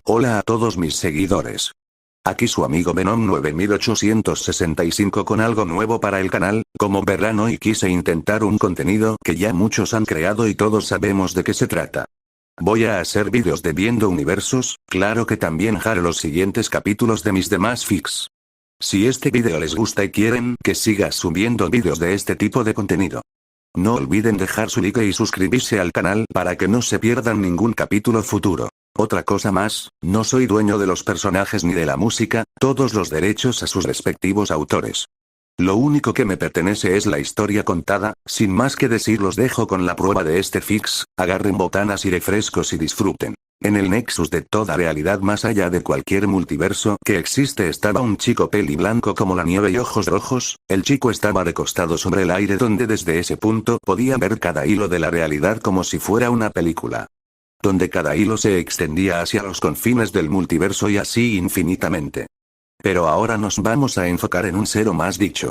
Hola a todos mis seguidores. Aquí su amigo Venom 9865 con algo nuevo para el canal. Como verán, hoy quise intentar un contenido que ya muchos han creado y todos sabemos de qué se trata. Voy a hacer vídeos de viendo universos, claro que también haré los siguientes capítulos de mis demás fics. Si este vídeo les gusta y quieren que siga subiendo vídeos de este tipo de contenido, no olviden dejar su like y suscribirse al canal para que no se pierdan ningún capítulo futuro. Otra cosa más, no soy dueño de los personajes ni de la música, todos los derechos a sus respectivos autores. Lo único que me pertenece es la historia contada. Sin más que decir, los dejo con la prueba de este fix. Agarren botanas y refrescos y disfruten. En el nexus de toda realidad más allá de cualquier multiverso que existe estaba un chico peli blanco como la nieve y ojos rojos. El chico estaba recostado sobre el aire donde desde ese punto podía ver cada hilo de la realidad como si fuera una película, donde cada hilo se extendía hacia los confines del multiverso y así infinitamente. Pero ahora nos vamos a enfocar en un ser o más dicho,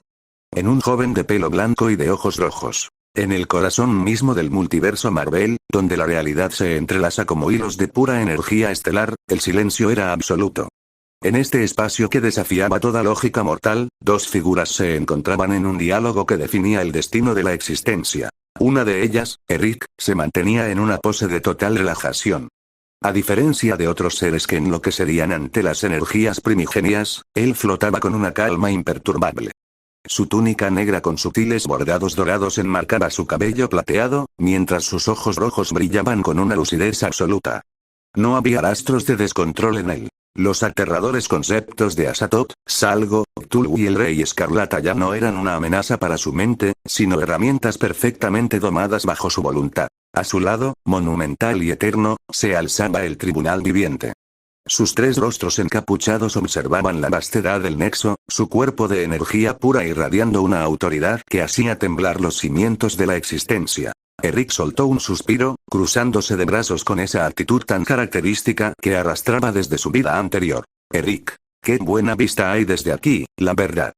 en un joven de pelo blanco y de ojos rojos, en el corazón mismo del multiverso Marvel, donde la realidad se entrelaza como hilos de pura energía estelar. El silencio era absoluto. En este espacio que desafiaba toda lógica mortal, dos figuras se encontraban en un diálogo que definía el destino de la existencia. Una de ellas, Eric, se mantenía en una pose de total relajación. A diferencia de otros seres que enloquecerían ante las energías primigenias, él flotaba con una calma imperturbable. Su túnica negra con sutiles bordados dorados enmarcaba su cabello plateado, mientras sus ojos rojos brillaban con una lucidez absoluta. No había rastros de descontrol en él. Los aterradores conceptos de Azathoth, Salgo, Cthulhu y el Rey Escarlata ya no eran una amenaza para su mente, sino herramientas perfectamente domadas bajo su voluntad. A su lado, monumental y eterno, se alzaba el Tribunal Viviente. Sus tres rostros encapuchados observaban la vastedad del nexo, su cuerpo de energía pura irradiando una autoridad que hacía temblar los cimientos de la existencia. Eric soltó un suspiro, cruzándose de brazos con esa actitud tan característica que arrastraba desde su vida anterior. Eric, qué buena vista hay desde aquí, la verdad,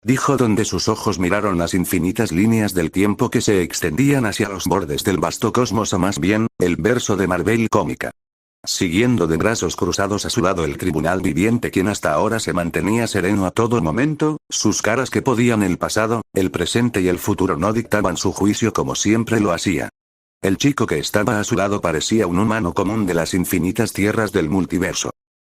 dijo donde sus ojos miraron las infinitas líneas del tiempo que se extendían hacia los bordes del vasto cosmos, o más bien, el verso de Marvel cómica. Siguiendo de brazos cruzados a su lado el Tribunal Viviente, quien hasta ahora se mantenía sereno a todo momento, sus caras que podían el pasado, el presente y el futuro no dictaban su juicio como siempre lo hacía. El chico que estaba a su lado parecía un humano común de las infinitas tierras del multiverso.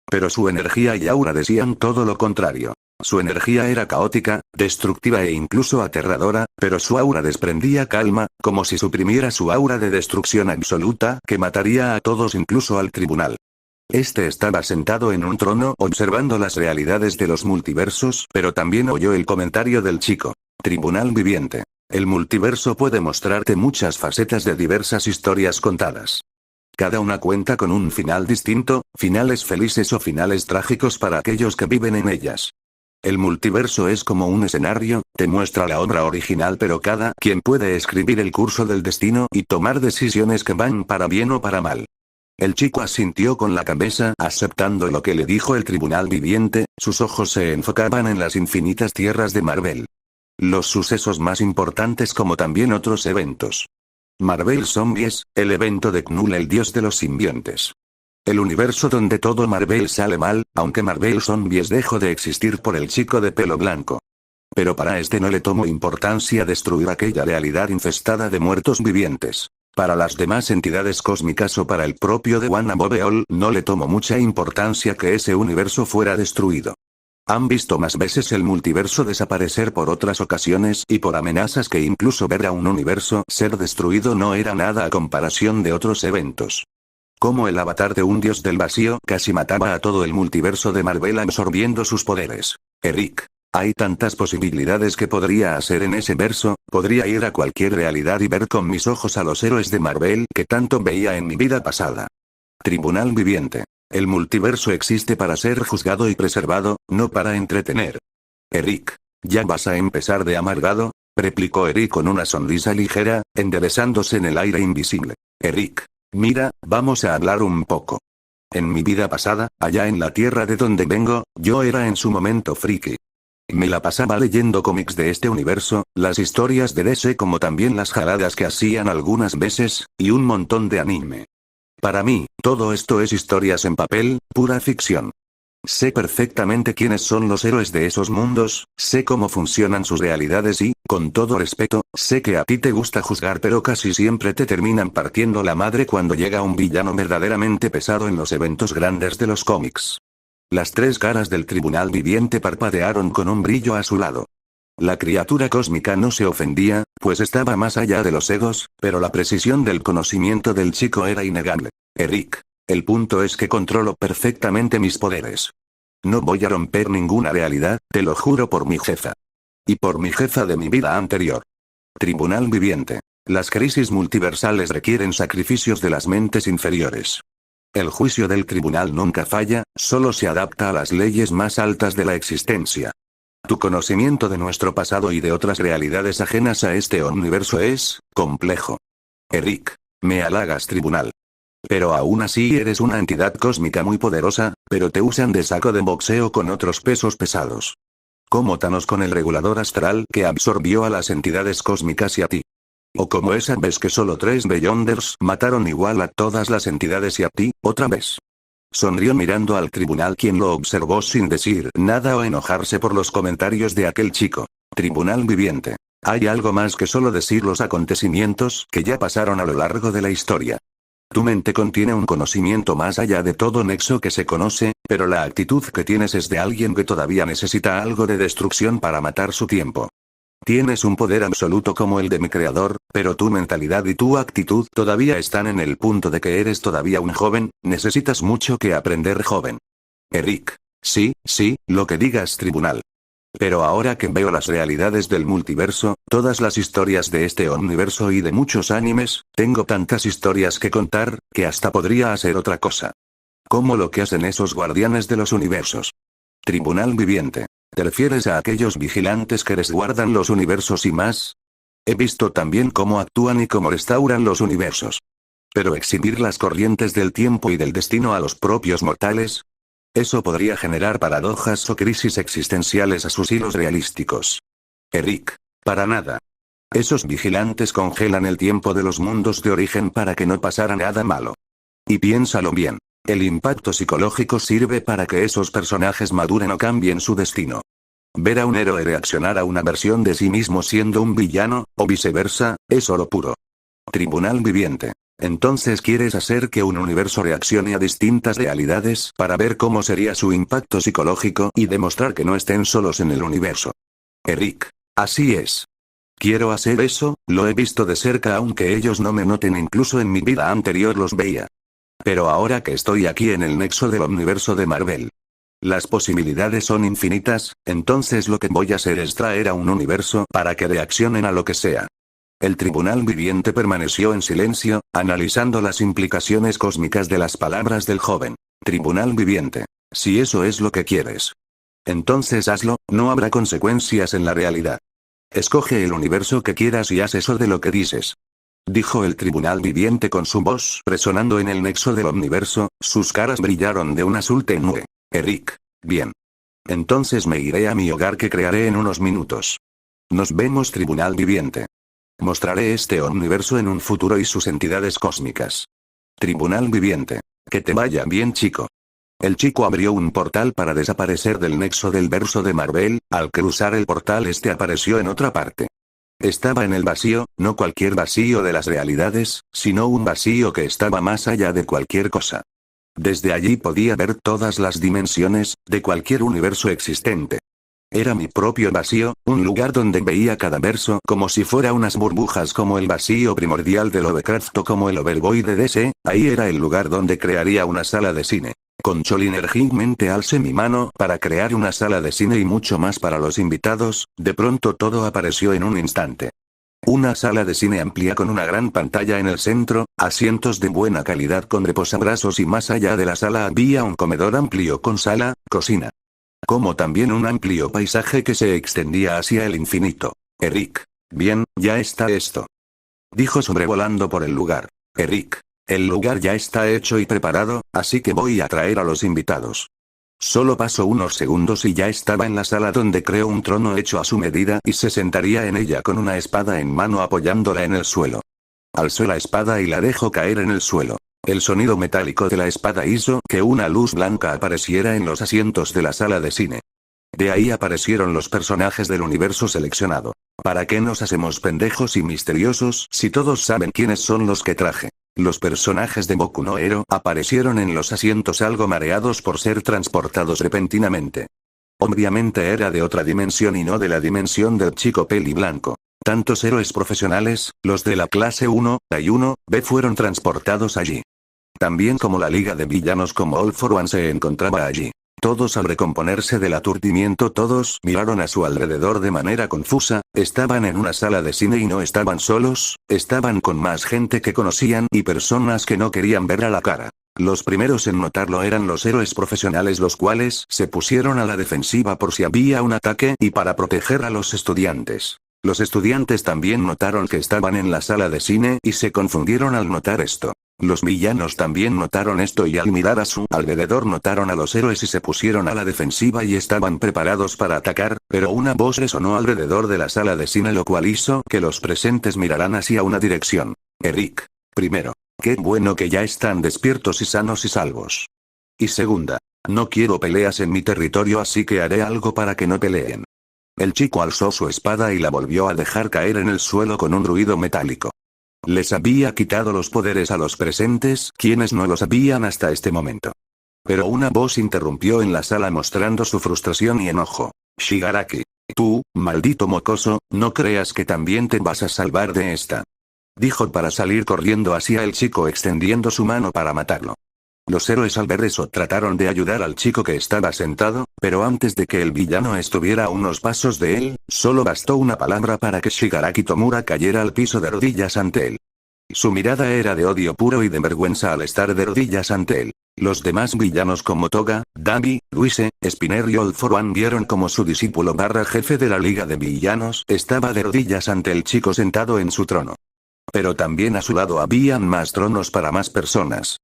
Pero su energía y aura decían todo lo contrario. Su energía era caótica, destructiva e incluso aterradora, pero su aura desprendía calma, como si suprimiera su aura de destrucción absoluta que mataría a todos, incluso al tribunal. Este estaba sentado en un trono observando las realidades de los multiversos, pero también oyó el comentario del chico. Tribunal Viviente. El multiverso puede mostrarte muchas facetas de diversas historias contadas. Cada una cuenta con un final distinto, finales felices o finales trágicos para aquellos que viven en ellas. El multiverso es como un escenario, te muestra la obra original, pero cada quien puede escribir el curso del destino y tomar decisiones que van para bien o para mal. El chico asintió con la cabeza, aceptando lo que le dijo el Tribunal Viviente. Sus ojos se enfocaban en las infinitas tierras de Marvel. Los sucesos más importantes como también otros eventos. Marvel Zombies, el evento de Knull, el dios de los simbiontes. El universo donde todo Marvel sale mal, aunque Marvel Zombies dejó de existir por el chico de pelo blanco. Pero para este no le tomó importancia destruir aquella realidad infestada de muertos vivientes. Para las demás entidades cósmicas o para el propio The One Above All no le tomó mucha importancia que ese universo fuera destruido. Han visto más veces el multiverso desaparecer por otras ocasiones y por amenazas que incluso ver a un universo ser destruido no era nada a comparación de otros eventos. Como el avatar de un dios del vacío casi mataba a todo el multiverso de Marvel absorbiendo sus poderes. Eric, hay tantas posibilidades que podría hacer en ese verso. Podría ir a cualquier realidad y ver con mis ojos a los héroes de Marvel que tanto veía en mi vida pasada. Tribunal Viviente. El multiverso existe para ser juzgado y preservado, no para entretener. Eric, ¿ya vas a empezar de amargado?, replicó Eric con una sonrisa ligera, enderezándose en el aire invisible. Eric, mira, vamos a hablar un poco. En mi vida pasada, allá en la tierra de donde vengo, yo era en su momento friki. Me la pasaba leyendo cómics de este universo, las historias de DC como también las jaladas que hacían algunas veces, y un montón de anime. Para mí, todo esto es historias en papel, pura ficción. Sé perfectamente quiénes son los héroes de esos mundos, sé cómo funcionan sus realidades y, con todo respeto, sé que a ti te gusta juzgar pero casi siempre te terminan partiendo la madre cuando llega un villano verdaderamente pesado en los eventos grandes de los cómics. Las tres caras del tribunal viviente parpadearon con un brillo azulado. La criatura cósmica no se ofendía, pues estaba más allá de los egos, pero la precisión del conocimiento del chico era innegable. Eric. El punto es que controlo perfectamente mis poderes. No voy a romper ninguna realidad, te lo juro por mi jefa. Y por mi jefa de mi vida anterior. Tribunal viviente. Las crisis multiversales requieren sacrificios de las mentes inferiores. El juicio del tribunal nunca falla, solo se adapta a las leyes más altas de la existencia. Tu conocimiento de nuestro pasado y de otras realidades ajenas a este universo es complejo. Eric. Me halagas, tribunal. Pero aún así eres una entidad cósmica muy poderosa, pero te usan de saco de boxeo con otros pesos pesados. Como Thanos con el regulador astral que absorbió a las entidades cósmicas y a ti. O como esa vez que solo 3 Beyonders mataron igual a todas las entidades y a ti, otra vez. Sonrió mirando al tribunal, quien lo observó sin decir nada o enojarse por los comentarios de aquel chico. Tribunal viviente. Hay algo más que solo decir los acontecimientos que ya pasaron a lo largo de la historia. Tu mente contiene un conocimiento más allá de todo nexo que se conoce, pero la actitud que tienes es de alguien que todavía necesita algo de destrucción para matar su tiempo. Tienes un poder absoluto como el de mi creador, pero tu mentalidad y tu actitud todavía están en el punto de que eres todavía un joven, necesitas mucho que aprender, joven. Eric. Sí, lo que digas, tribunal. Pero ahora que veo las realidades del multiverso, todas las historias de este universo y de muchos animes, tengo tantas historias que contar, que hasta podría hacer otra cosa. Como lo que hacen esos guardianes de los universos. Tribunal viviente. ¿Te refieres a aquellos vigilantes que resguardan los universos y más? He visto también cómo actúan y cómo restauran los universos. Pero exhibir las corrientes del tiempo y del destino a los propios mortales, eso podría generar paradojas o crisis existenciales a sus hilos realísticos. Eric. Para nada. Esos vigilantes congelan el tiempo de los mundos de origen para que no pasara nada malo. Y piénsalo bien. El impacto psicológico sirve para que esos personajes maduren o cambien su destino. Ver a un héroe reaccionar a una versión de sí mismo siendo un villano, o viceversa, es oro puro. Tribunal viviente. Entonces quieres hacer que un universo reaccione a distintas realidades para ver cómo sería su impacto psicológico y demostrar que no estén solos en el universo. Eric. Así es. Quiero hacer eso, lo he visto de cerca aunque ellos no me noten, incluso en mi vida anterior los veía. Pero ahora que estoy aquí en el nexo del universo de Marvel, las posibilidades son infinitas, entonces lo que voy a hacer es traer a un universo para que reaccionen a lo que sea. El tribunal viviente permaneció en silencio, analizando las implicaciones cósmicas de las palabras del joven. Tribunal viviente. Si eso es lo que quieres, entonces hazlo, no habrá consecuencias en la realidad. Escoge el universo que quieras y haz eso de lo que dices. Dijo el tribunal viviente con su voz resonando en el nexo del universo, sus caras brillaron de un azul tenue. Eric. Bien. Entonces me iré a mi hogar que crearé en unos minutos. Nos vemos, tribunal viviente. Mostraré este universo en un futuro y sus entidades cósmicas. Tribunal viviente. Que te vaya bien, chico. El chico abrió un portal para desaparecer del nexo del verso de Marvel, al cruzar el portal este apareció en otra parte. Estaba en el vacío, no cualquier vacío de las realidades, sino un vacío que estaba más allá de cualquier cosa. Desde allí podía ver todas las dimensiones, de cualquier universo existente. Era mi propio vacío, un lugar donde veía cada verso como si fuera unas burbujas, como el vacío primordial de Lovecraft o como el Overboy de DC, ahí era el lugar donde crearía una sala de cine. Con Cholinergicmente alcé mi mano para crear una sala de cine y mucho más para los invitados, de pronto todo apareció en un instante. Una sala de cine amplia con una gran pantalla en el centro, asientos de buena calidad con reposabrazos y más allá de la sala había un comedor amplio con sala, cocina. Como también un amplio paisaje que se extendía hacia el infinito. Eric. Bien, ya está esto. Dijo sobrevolando por el lugar. Eric. El lugar ya está hecho y preparado, así que voy a traer a los invitados. Solo pasó unos segundos y ya estaba en la sala donde creó un trono hecho a su medida y se sentaría en ella con una espada en mano apoyándola en el suelo. Alzó la espada y la dejó caer en el suelo. El sonido metálico de la espada hizo que una luz blanca apareciera en los asientos de la sala de cine. De ahí aparecieron los personajes del universo seleccionado. ¿Para qué nos hacemos pendejos y misteriosos si todos saben quiénes son los que traje? Los personajes de Boku no Hero aparecieron en los asientos algo mareados por ser transportados repentinamente. Obviamente era de otra dimensión y no de la dimensión del chico peli blanco. Tantos héroes profesionales, los de la clase 1, A y 1B fueron transportados allí. También como la liga de villanos como All for One se encontraba allí. Todos al recomponerse del aturdimiento todos miraron a su alrededor de manera confusa, estaban en una sala de cine y no estaban solos, estaban con más gente que conocían y personas que no querían ver a la cara. Los primeros en notarlo eran los héroes profesionales, los cuales se pusieron a la defensiva por si había un ataque y para proteger a los estudiantes. Los estudiantes también notaron que estaban en la sala de cine y se confundieron al notar esto. Los villanos también notaron esto y al mirar a su alrededor notaron a los héroes y se pusieron a la defensiva y estaban preparados para atacar, pero una voz resonó alrededor de la sala de cine lo cual hizo que los presentes miraran hacia una dirección. Eric. Primero. Qué bueno que ya están despiertos y sanos y salvos. Y segunda. No quiero peleas en mi territorio así que haré algo para que no peleen. El chico alzó su espada y la volvió a dejar caer en el suelo con un ruido metálico. Les había quitado los poderes a los presentes, quienes no lo sabían hasta este momento. Pero una voz interrumpió en la sala mostrando su frustración y enojo. Shigaraki. Tú, maldito mocoso, no creas que también te vas a salvar de esta. Dijo para salir corriendo hacia el chico extendiendo su mano para matarlo. Los héroes al ver eso trataron de ayudar al chico que estaba sentado, pero antes de que el villano estuviera a unos pasos de él, solo bastó una palabra para que Shigaraki Tomura cayera al piso de rodillas ante él. Su mirada era de odio puro y de vergüenza al estar de rodillas ante él. Los demás villanos como Toga, Dabi, Luise, Spinner y All for One vieron como su discípulo / jefe de la liga de villanos estaba de rodillas ante el chico sentado en su trono. Pero también a su lado habían más tronos para más personas.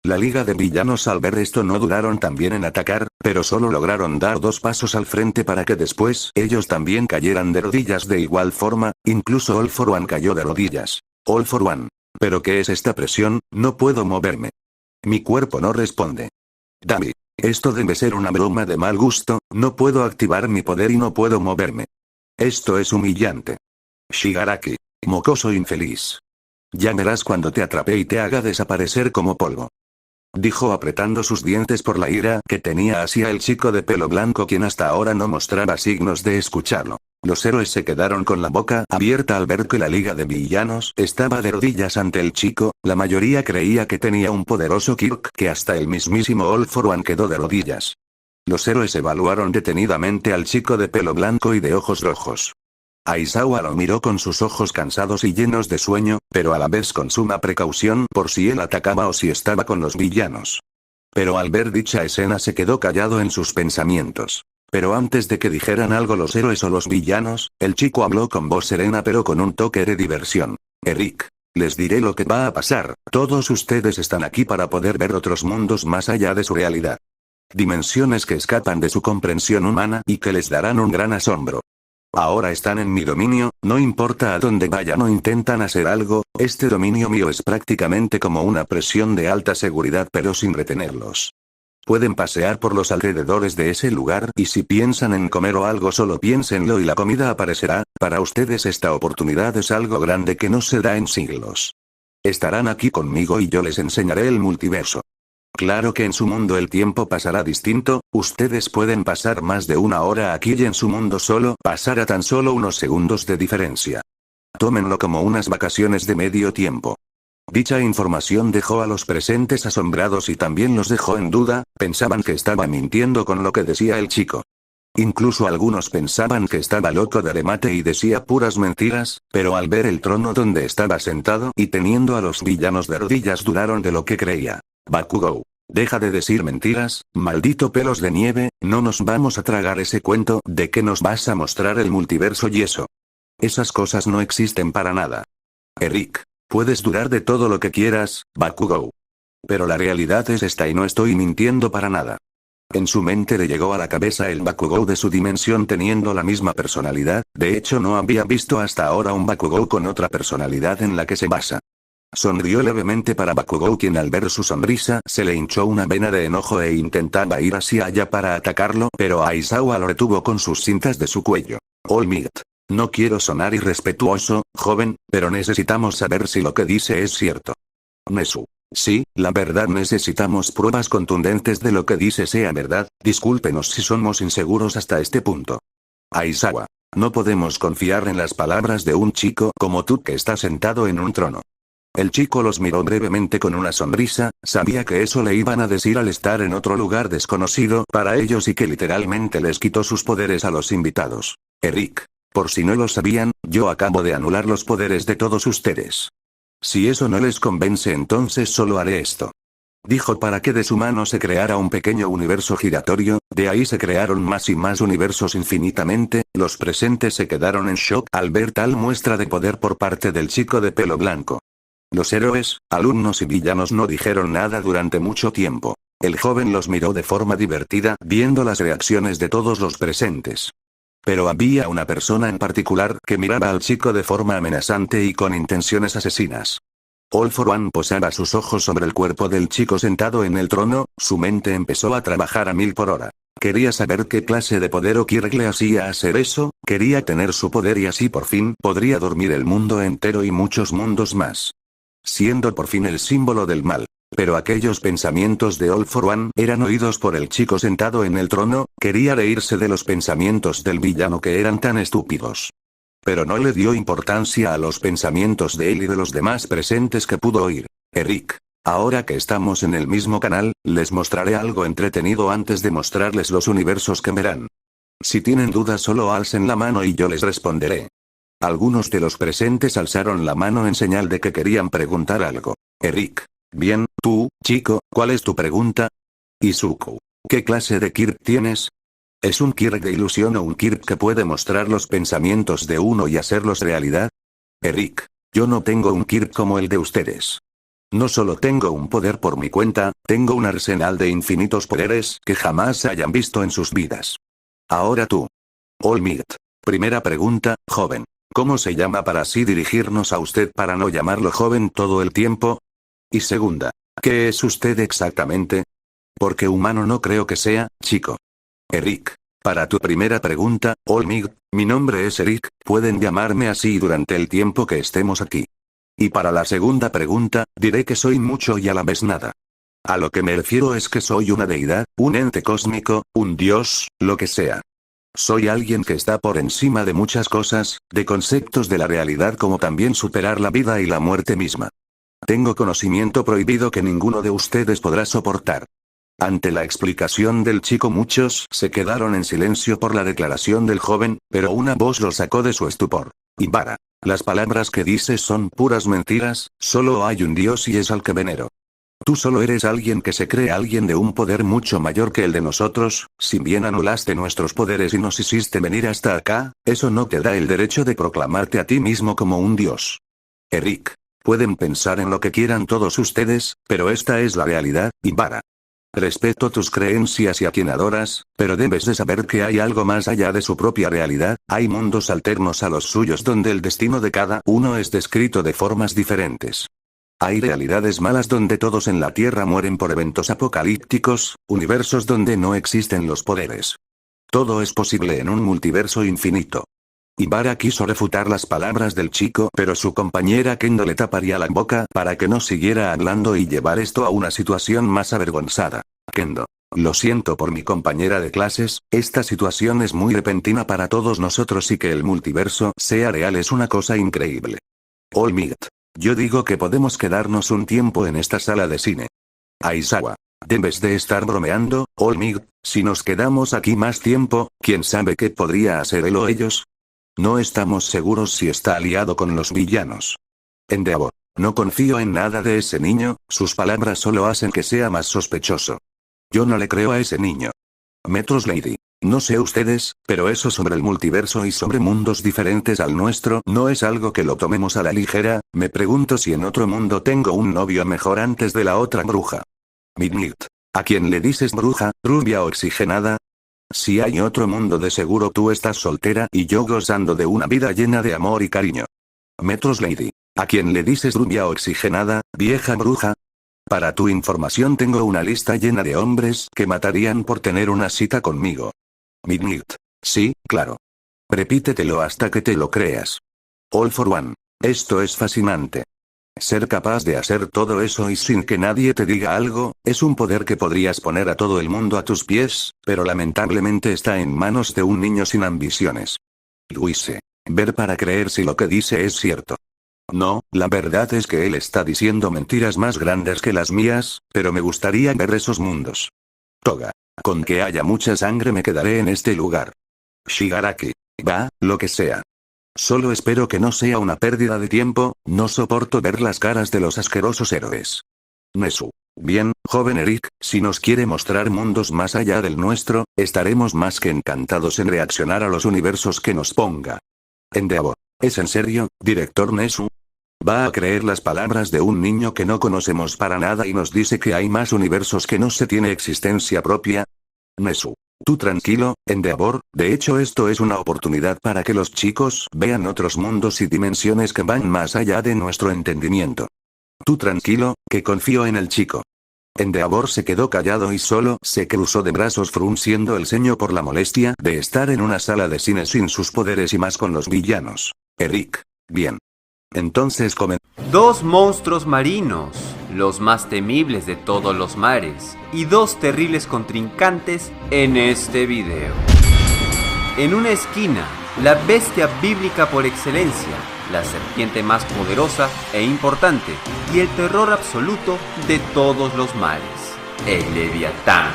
La liga de villanos al ver esto no duraron también en atacar, pero solo lograron dar 2 pasos al frente para que después ellos también cayeran de rodillas de igual forma, incluso All for One cayó de rodillas. All for One. ¿Pero qué es esta presión? No puedo moverme. Mi cuerpo no responde. Dabi. Esto debe ser una broma de mal gusto, no puedo activar mi poder y no puedo moverme. Esto es humillante. Shigaraki. Mocoso infeliz. Ya verás cuando te atrape y te haga desaparecer como polvo. Dijo apretando sus dientes por la ira que tenía hacia el chico de pelo blanco quien hasta ahora no mostraba signos de escucharlo. Los héroes se quedaron con la boca abierta al ver que la liga de villanos estaba de rodillas ante el chico, la mayoría creía que tenía un poderoso Kirk que hasta el mismísimo All for One quedó de rodillas. Los héroes evaluaron detenidamente al chico de pelo blanco y de ojos rojos. Aizawa lo miró con sus ojos cansados y llenos de sueño, pero a la vez con suma precaución por si él atacaba o si estaba con los villanos. Pero al ver dicha escena se quedó callado en sus pensamientos. Pero antes de que dijeran algo los héroes o los villanos, el chico habló con voz serena pero con un toque de diversión. Eric. Les diré lo que va a pasar, todos ustedes están aquí para poder ver otros mundos más allá de su realidad. Dimensiones que escapan de su comprensión humana y que les darán un gran asombro. Ahora están en mi dominio, no importa a dónde vayan o intentan hacer algo, este dominio mío es prácticamente como una presión de alta seguridad pero sin retenerlos. Pueden pasear por los alrededores de ese lugar y si piensan en comer o algo solo piénsenlo y la comida aparecerá, para ustedes esta oportunidad es algo grande que no se da en siglos. Estarán aquí conmigo y yo les enseñaré el multiverso. Claro que en su mundo el tiempo pasará distinto, ustedes pueden pasar más de 1 hora aquí y en su mundo solo pasará tan solo unos segundos de diferencia. Tómenlo como unas vacaciones de medio tiempo. Dicha información dejó a los presentes asombrados y también los dejó en duda, pensaban que estaba mintiendo con lo que decía el chico. Incluso algunos pensaban que estaba loco de remate y decía puras mentiras, pero al ver el trono donde estaba sentado y teniendo a los villanos de rodillas dudaron de lo que creía. Bakugou. Deja de decir mentiras, maldito pelos de nieve, no nos vamos a tragar ese cuento de que nos vas a mostrar el multiverso y eso. Esas cosas no existen para nada. Eric. Puedes dudar de todo lo que quieras, Bakugou. Pero la realidad es esta y no estoy mintiendo para nada. En su mente le llegó a la cabeza el Bakugou de su dimensión teniendo la misma personalidad, de hecho no había visto hasta ahora un Bakugou con otra personalidad en la que se basa. Sonrió levemente para Bakugou, quien al ver su sonrisa se le hinchó una vena de enojo e intentaba ir hacia allá para atacarlo, pero Aizawa lo retuvo con sus cintas de su cuello. All Might. No quiero sonar irrespetuoso, joven, pero necesitamos saber si lo que dice es cierto. Nezu. Sí, la verdad, necesitamos pruebas contundentes de lo que dice sea verdad. Discúlpenos si somos inseguros hasta este punto. Aizawa. No podemos confiar en las palabras de un chico como tú que está sentado en un trono. El chico los miró brevemente con una sonrisa, sabía que eso le iban a decir al estar en otro lugar desconocido para ellos y que literalmente les quitó sus poderes a los invitados. Eric. Por si no lo sabían, yo acabo de anular los poderes de todos ustedes. Si eso no les convence, entonces solo haré esto. Dijo para que de su mano se creara un pequeño universo giratorio, de ahí se crearon más y más universos infinitamente. Los presentes se quedaron en shock al ver tal muestra de poder por parte del chico de pelo blanco. Los héroes, alumnos y villanos no dijeron nada durante mucho tiempo. El joven los miró de forma divertida, viendo las reacciones de todos los presentes. Pero había una persona en particular que miraba al chico de forma amenazante y con intenciones asesinas. All for One posaba sus ojos sobre el cuerpo del chico sentado en el trono, su mente empezó a trabajar a 1000 por hora. Quería saber qué clase de poder o Kirk le hacía hacer eso, quería tener su poder y así por fin podría dormir el mundo entero y muchos mundos más. Siendo por fin el símbolo del mal. Pero aquellos pensamientos de All for One eran oídos por el chico sentado en el trono, quería reírse de los pensamientos del villano que eran tan estúpidos. Pero no le dio importancia a los pensamientos de él y de los demás presentes que pudo oír. Eric. Ahora que estamos en el mismo canal, les mostraré algo entretenido antes de mostrarles los universos que verán. Si tienen dudas solo alcen la mano y yo les responderé. Algunos de los presentes alzaron la mano en señal de que querían preguntar algo. Eric. Bien, tú, chico, ¿cuál es tu pregunta? Izuku. ¿Qué clase de Kirk tienes? ¿Es un Kirk de ilusión o un Kirk que puede mostrar los pensamientos de uno y hacerlos realidad? Eric. Yo no tengo un Kirk como el de ustedes. No solo tengo un poder por mi cuenta, tengo un arsenal de infinitos poderes que jamás hayan visto en sus vidas. Ahora tú. All Might. Primera pregunta, joven. ¿Cómo se llama para así dirigirnos a usted para no llamarlo joven todo el tiempo? Y segunda, ¿qué es usted exactamente? Porque humano no creo que sea, chico. Eric. Para tu primera pregunta, All Might, mi nombre es Eric, pueden llamarme así durante el tiempo que estemos aquí. Y para la segunda pregunta, diré que soy mucho y a la vez nada. A lo que me refiero es que soy una deidad, un ente cósmico, un dios, lo que sea. Soy alguien que está por encima de muchas cosas, de conceptos de la realidad como también superar la vida y la muerte misma. Tengo conocimiento prohibido que ninguno de ustedes podrá soportar. Ante la explicación del chico muchos se quedaron en silencio por la declaración del joven, pero una voz lo sacó de su estupor. Ibara. Las palabras que dices son puras mentiras, solo hay un dios y es al que venero. Tú solo eres alguien que se cree alguien de un poder mucho mayor que el de nosotros, si bien anulaste nuestros poderes y nos hiciste venir hasta acá, eso no te da el derecho de proclamarte a ti mismo como un dios. Eric. Pueden pensar en lo que quieran todos ustedes, pero esta es la realidad, Ibara. Respeto tus creencias y a quien adoras, pero debes de saber que hay algo más allá de su propia realidad, hay mundos alternos a los suyos donde el destino de cada uno es descrito de formas diferentes. Hay realidades malas donde todos en la Tierra mueren por eventos apocalípticos, universos donde no existen los poderes. Todo es posible en un multiverso infinito. Ibara quiso refutar las palabras del chico, pero su compañera Kendo le taparía la boca para que no siguiera hablando y llevar esto a una situación más avergonzada. Kendo. Lo siento por mi compañera de clases, esta situación es muy repentina para todos nosotros y que el multiverso sea real es una cosa increíble. All Might. Yo digo que podemos quedarnos un tiempo en esta sala de cine. Aizawa. Debes de estar bromeando, All Might, si nos quedamos aquí más tiempo, ¿quién sabe qué podría hacer él o ellos? No estamos seguros si está aliado con los villanos. Endeavor. No confío en nada de ese niño, sus palabras solo hacen que sea más sospechoso. Yo no le creo a ese niño. Metros Lady. No sé ustedes, pero eso sobre el multiverso y sobre mundos diferentes al nuestro no es algo que lo tomemos a la ligera, me pregunto si en otro mundo tengo un novio mejor antes de la otra bruja. Midnight. ¿A quién le dices bruja, rubia o oxigenada? Si hay otro mundo de seguro tú estás soltera y yo gozando de una vida llena de amor y cariño. Metros Lady. ¿A quién le dices rubia oxigenada, vieja bruja? Para tu información tengo una lista llena de hombres que matarían por tener una cita conmigo. Midnight. Sí, claro. Repítetelo hasta que te lo creas. All for one. Esto es fascinante. Ser capaz de hacer todo eso y sin que nadie te diga algo, es un poder que podrías poner a todo el mundo a tus pies, pero lamentablemente está en manos de un niño sin ambiciones. Luise. Ver para creer si lo que dice es cierto. No, la verdad es que él está diciendo mentiras más grandes que las mías, pero me gustaría ver esos mundos. Toga. Con que haya mucha sangre me quedaré en este lugar. Shigaraki. Va, lo que sea. Solo espero que no sea una pérdida de tiempo, no soporto ver las caras de los asquerosos héroes. Nezu. Bien, joven Eric, si nos quiere mostrar mundos más allá del nuestro, estaremos más que encantados en reaccionar a los universos que nos ponga. Endeavor. ¿Es en serio, director Nezu? ¿Va a creer las palabras de un niño que no conocemos para nada y nos dice que hay más universos que no se tiene existencia propia? Nezu. Tú tranquilo, Endeavor, de hecho esto es una oportunidad para que los chicos vean otros mundos y dimensiones que van más allá de nuestro entendimiento. Tú tranquilo, que confío en el chico. Endeavor se quedó callado y solo se cruzó de brazos frunciendo el ceño por la molestia de estar en una sala de cine sin sus poderes y más con los villanos. Eric. Bien. Entonces Dos monstruos marinos, los más temibles de todos los mares, y dos terribles contrincantes en este video. En una esquina, la bestia bíblica por excelencia, la serpiente más poderosa e importante, y el terror absoluto de todos los mares, el Leviatán.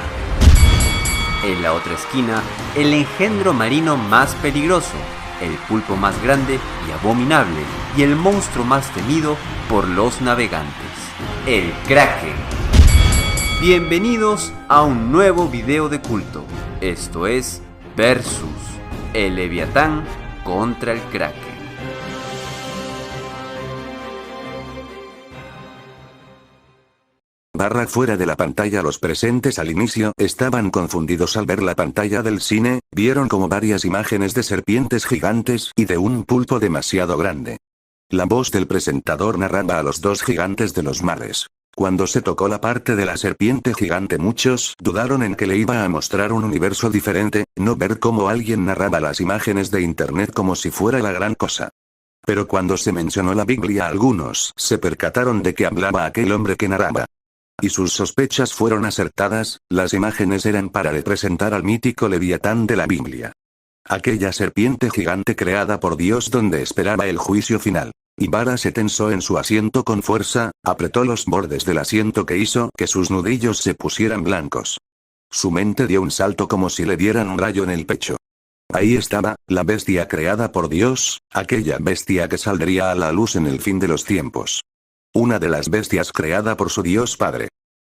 En la otra esquina, el engendro marino más peligroso, el pulpo más grande y abominable, y el monstruo más temido por los navegantes, el Kraken. Bienvenidos a un nuevo video de culto. Esto es Versus, el Leviatán contra el Kraken. Fuera de la pantalla. Los presentes al inicio estaban confundidos al ver la pantalla del cine, vieron como varias imágenes de serpientes gigantes y de un pulpo demasiado grande. La voz del presentador narraba a los dos gigantes de los mares. Cuando se tocó la parte de la serpiente gigante muchos dudaron en que le iba a mostrar un universo diferente, no ver cómo alguien narraba las imágenes de internet como si fuera la gran cosa. Pero cuando se mencionó la Biblia algunos se percataron de que hablaba aquel hombre que narraba. Y sus sospechas fueron acertadas, las imágenes eran para representar al mítico Leviatán de la Biblia. Aquella serpiente gigante creada por Dios donde esperaba el juicio final. Ibara se tensó en su asiento con fuerza, apretó los bordes del asiento que hizo que sus nudillos se pusieran blancos. Su mente dio un salto como si le dieran un rayo en el pecho. Ahí estaba, la bestia creada por Dios, aquella bestia que saldría a la luz en el fin de los tiempos. Una de las bestias creada por su Dios Padre.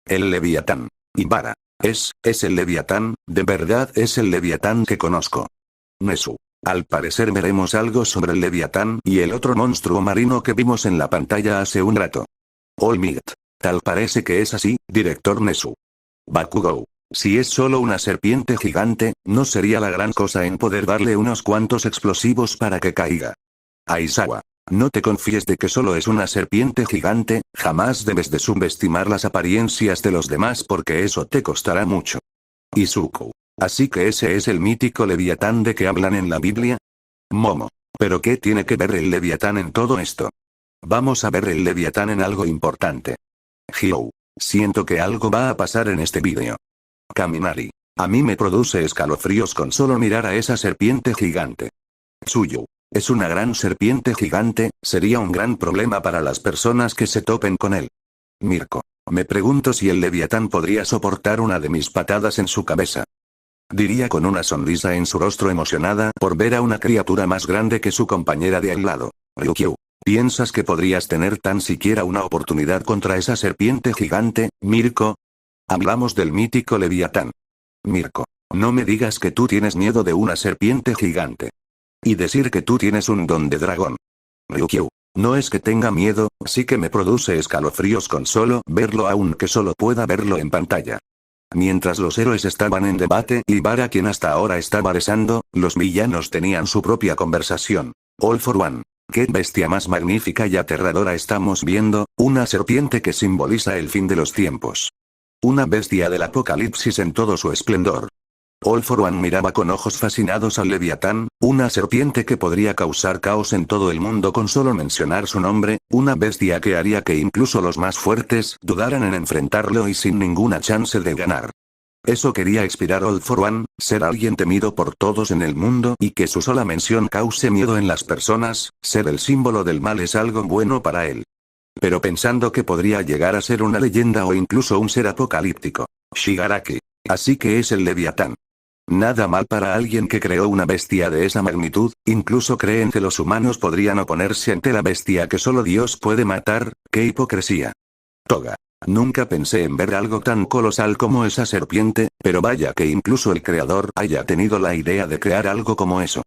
El Leviatán. Ibara. Es el Leviatán, de verdad es el Leviatán que conozco. Nezu. Al parecer veremos algo sobre el Leviatán y el otro monstruo marino que vimos en la pantalla hace un rato. All Might. Tal parece que es así, director Nezu. Bakugou. Si es solo una serpiente gigante, no sería la gran cosa en poder darle unos cuantos explosivos para que caiga. Aizawa. No te confíes de que solo es una serpiente gigante, jamás debes de subestimar las apariencias de los demás porque eso te costará mucho. Izuku. Así que ese es el mítico Leviatán de que hablan en la Biblia. Momo. ¿Pero qué tiene que ver el Leviatán en todo esto? Vamos a ver el Leviatán en algo importante. Hyou. Siento que algo va a pasar en este vídeo. Kaminari. A mí me produce escalofríos con solo mirar a esa serpiente gigante. Tsuyu. Es una gran serpiente gigante, sería un gran problema para las personas que se topen con él. Mirko. Me pregunto si el Leviatán podría soportar una de mis patadas en su cabeza. Diría con una sonrisa en su rostro emocionada por ver a una criatura más grande que su compañera de al lado. Ryukyu. ¿Piensas que podrías tener tan siquiera una oportunidad contra esa serpiente gigante, Mirko? Hablamos del mítico Leviatán. Mirko. No me digas que tú tienes miedo de una serpiente gigante. Y decir que tú tienes un don de dragón. Ryukyu. No es que tenga miedo, sí que me produce escalofríos con solo verlo aunque solo pueda verlo en pantalla. Mientras los héroes estaban en debate y Ibara quien hasta ahora estaba besando, los villanos tenían su propia conversación. All for one. ¡Qué bestia más magnífica y aterradora estamos viendo! Una serpiente que simboliza el fin de los tiempos. Una bestia del apocalipsis en todo su esplendor. All for One miraba con ojos fascinados al Leviatán, una serpiente que podría causar caos en todo el mundo con solo mencionar su nombre, una bestia que haría que incluso los más fuertes dudaran en enfrentarlo y sin ninguna chance de ganar. Eso quería inspirar All for One, ser alguien temido por todos en el mundo y que su sola mención cause miedo en las personas, ser el símbolo del mal es algo bueno para él. Pero pensando que podría llegar a ser una leyenda o incluso un ser apocalíptico. Shigaraki. Así que es el Leviatán. Nada mal para alguien que creó una bestia de esa magnitud, incluso creen que los humanos podrían oponerse ante la bestia que solo Dios puede matar, ¡qué hipocresía! Toga. Nunca pensé en ver algo tan colosal como esa serpiente, pero vaya que incluso el creador haya tenido la idea de crear algo como eso.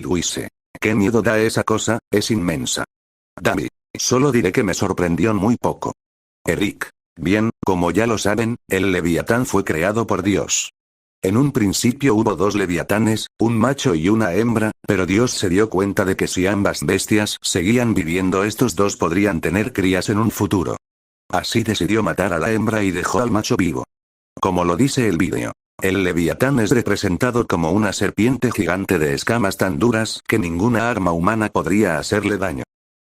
Luise. ¡Qué miedo da esa cosa! Es inmensa. David. Solo diré que me sorprendió muy poco. Eric. Bien, como ya lo saben, el Leviatán fue creado por Dios. En un principio hubo dos leviatanes, un macho y una hembra, pero Dios se dio cuenta de que si ambas bestias seguían viviendo estos dos podrían tener crías en un futuro. Así decidió matar a la hembra y dejó al macho vivo. Como lo dice el vídeo, el Leviatán es representado como una serpiente gigante de escamas tan duras que ninguna arma humana podría hacerle daño.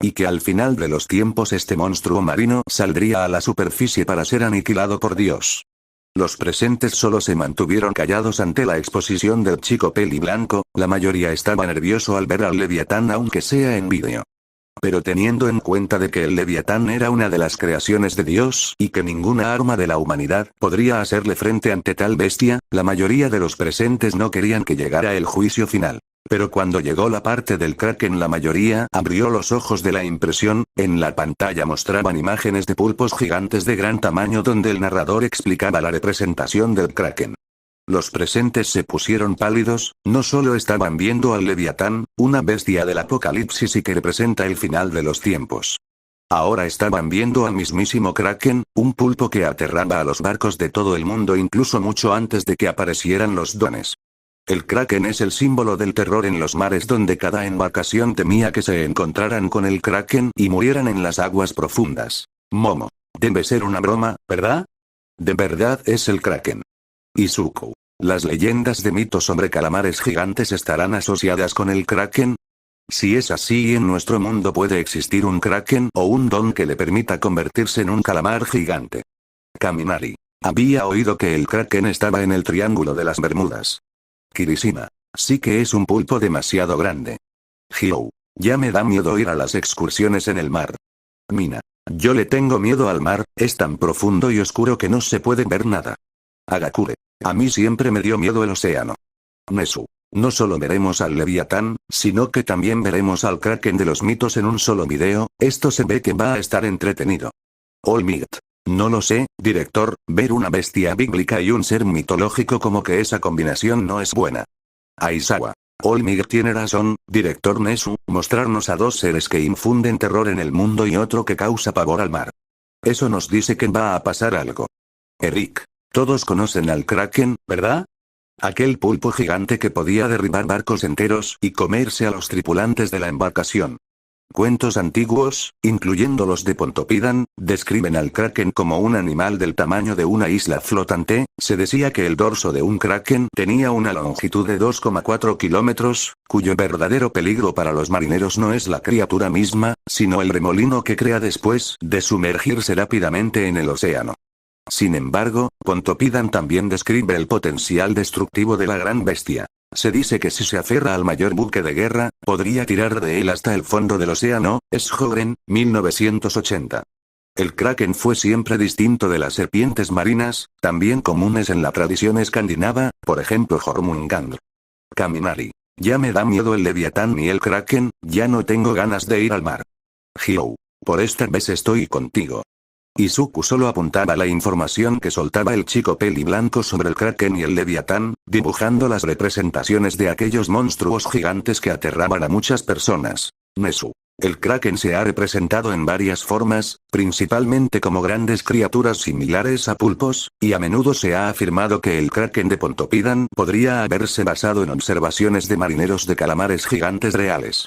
Y que al final de los tiempos este monstruo marino saldría a la superficie para ser aniquilado por Dios. Los presentes solo se mantuvieron callados ante la exposición del chico peli blanco, la mayoría estaba nervioso al ver al Leviatán aunque sea en vídeo. Pero teniendo en cuenta de que el Leviatán era una de las creaciones de Dios y que ninguna arma de la humanidad podría hacerle frente ante tal bestia, la mayoría de los presentes no querían que llegara el juicio final. Pero cuando llegó la parte del Kraken la mayoría abrió los ojos de la impresión, en la pantalla mostraban imágenes de pulpos gigantes de gran tamaño donde el narrador explicaba la representación del Kraken. Los presentes se pusieron pálidos, no solo estaban viendo al Leviatán, una bestia del apocalipsis y que representa el final de los tiempos. Ahora estaban viendo al mismísimo Kraken, un pulpo que aterraba a los barcos de todo el mundo incluso mucho antes de que aparecieran los dones. El Kraken es el símbolo del terror en los mares donde cada embarcación temía que se encontraran con el Kraken y murieran en las aguas profundas. Momo. Debe ser una broma, ¿verdad? De verdad es el Kraken. Izuku. ¿Las leyendas de mitos sobre calamares gigantes estarán asociadas con el Kraken? Si es así, en nuestro mundo puede existir un Kraken o un don que le permita convertirse en un calamar gigante. Kaminari. Había oído que el Kraken estaba en el Triángulo de las Bermudas. Kirishima. Sí que es un pulpo demasiado grande. Hyou. Ya me da miedo ir a las excursiones en el mar. Mina. Yo le tengo miedo al mar, es tan profundo y oscuro que no se puede ver nada. Agakure. A mí siempre me dio miedo el océano. Nesu. No solo veremos al Leviatán, sino que también veremos al Kraken de los mitos en un solo video, esto se ve que va a estar entretenido. All Might. No lo sé, director, ver una bestia bíblica y un ser mitológico como que esa combinación no es buena. Aizawa. All Might tiene razón, director Nesu, mostrarnos a dos seres que infunden terror en el mundo y otro que causa pavor al mar. Eso nos dice que va a pasar algo. Eric. Todos conocen al Kraken, ¿verdad? Aquel pulpo gigante que podía derribar barcos enteros y comerse a los tripulantes de la embarcación. Cuentos antiguos, incluyendo los de Pontoppidan, describen al Kraken como un animal del tamaño de una isla flotante. Se decía que el dorso de un Kraken tenía una longitud de 2,4 kilómetros, cuyo verdadero peligro para los marineros no es la criatura misma, sino el remolino que crea después de sumergirse rápidamente en el océano. Sin embargo, Pontoppidan también describe el potencial destructivo de la gran bestia. Se dice que si se aferra al mayor buque de guerra, podría tirar de él hasta el fondo del océano. Sjögren, 1980. El Kraken fue siempre distinto de las serpientes marinas, también comunes en la tradición escandinava, por ejemplo Jormungandr. Kaminari. Ya me da miedo el Leviatán y el Kraken, ya no tengo ganas de ir al mar. Hyou. Por esta vez estoy contigo. Izuku solo apuntaba la información que soltaba el chico peli blanco sobre el Kraken y el Leviatán, dibujando las representaciones de aquellos monstruos gigantes que aterraban a muchas personas. Nesu. El Kraken se ha representado en varias formas, principalmente como grandes criaturas similares a pulpos, y a menudo se ha afirmado que el Kraken de Pontoppidan podría haberse basado en observaciones de marineros de calamares gigantes reales.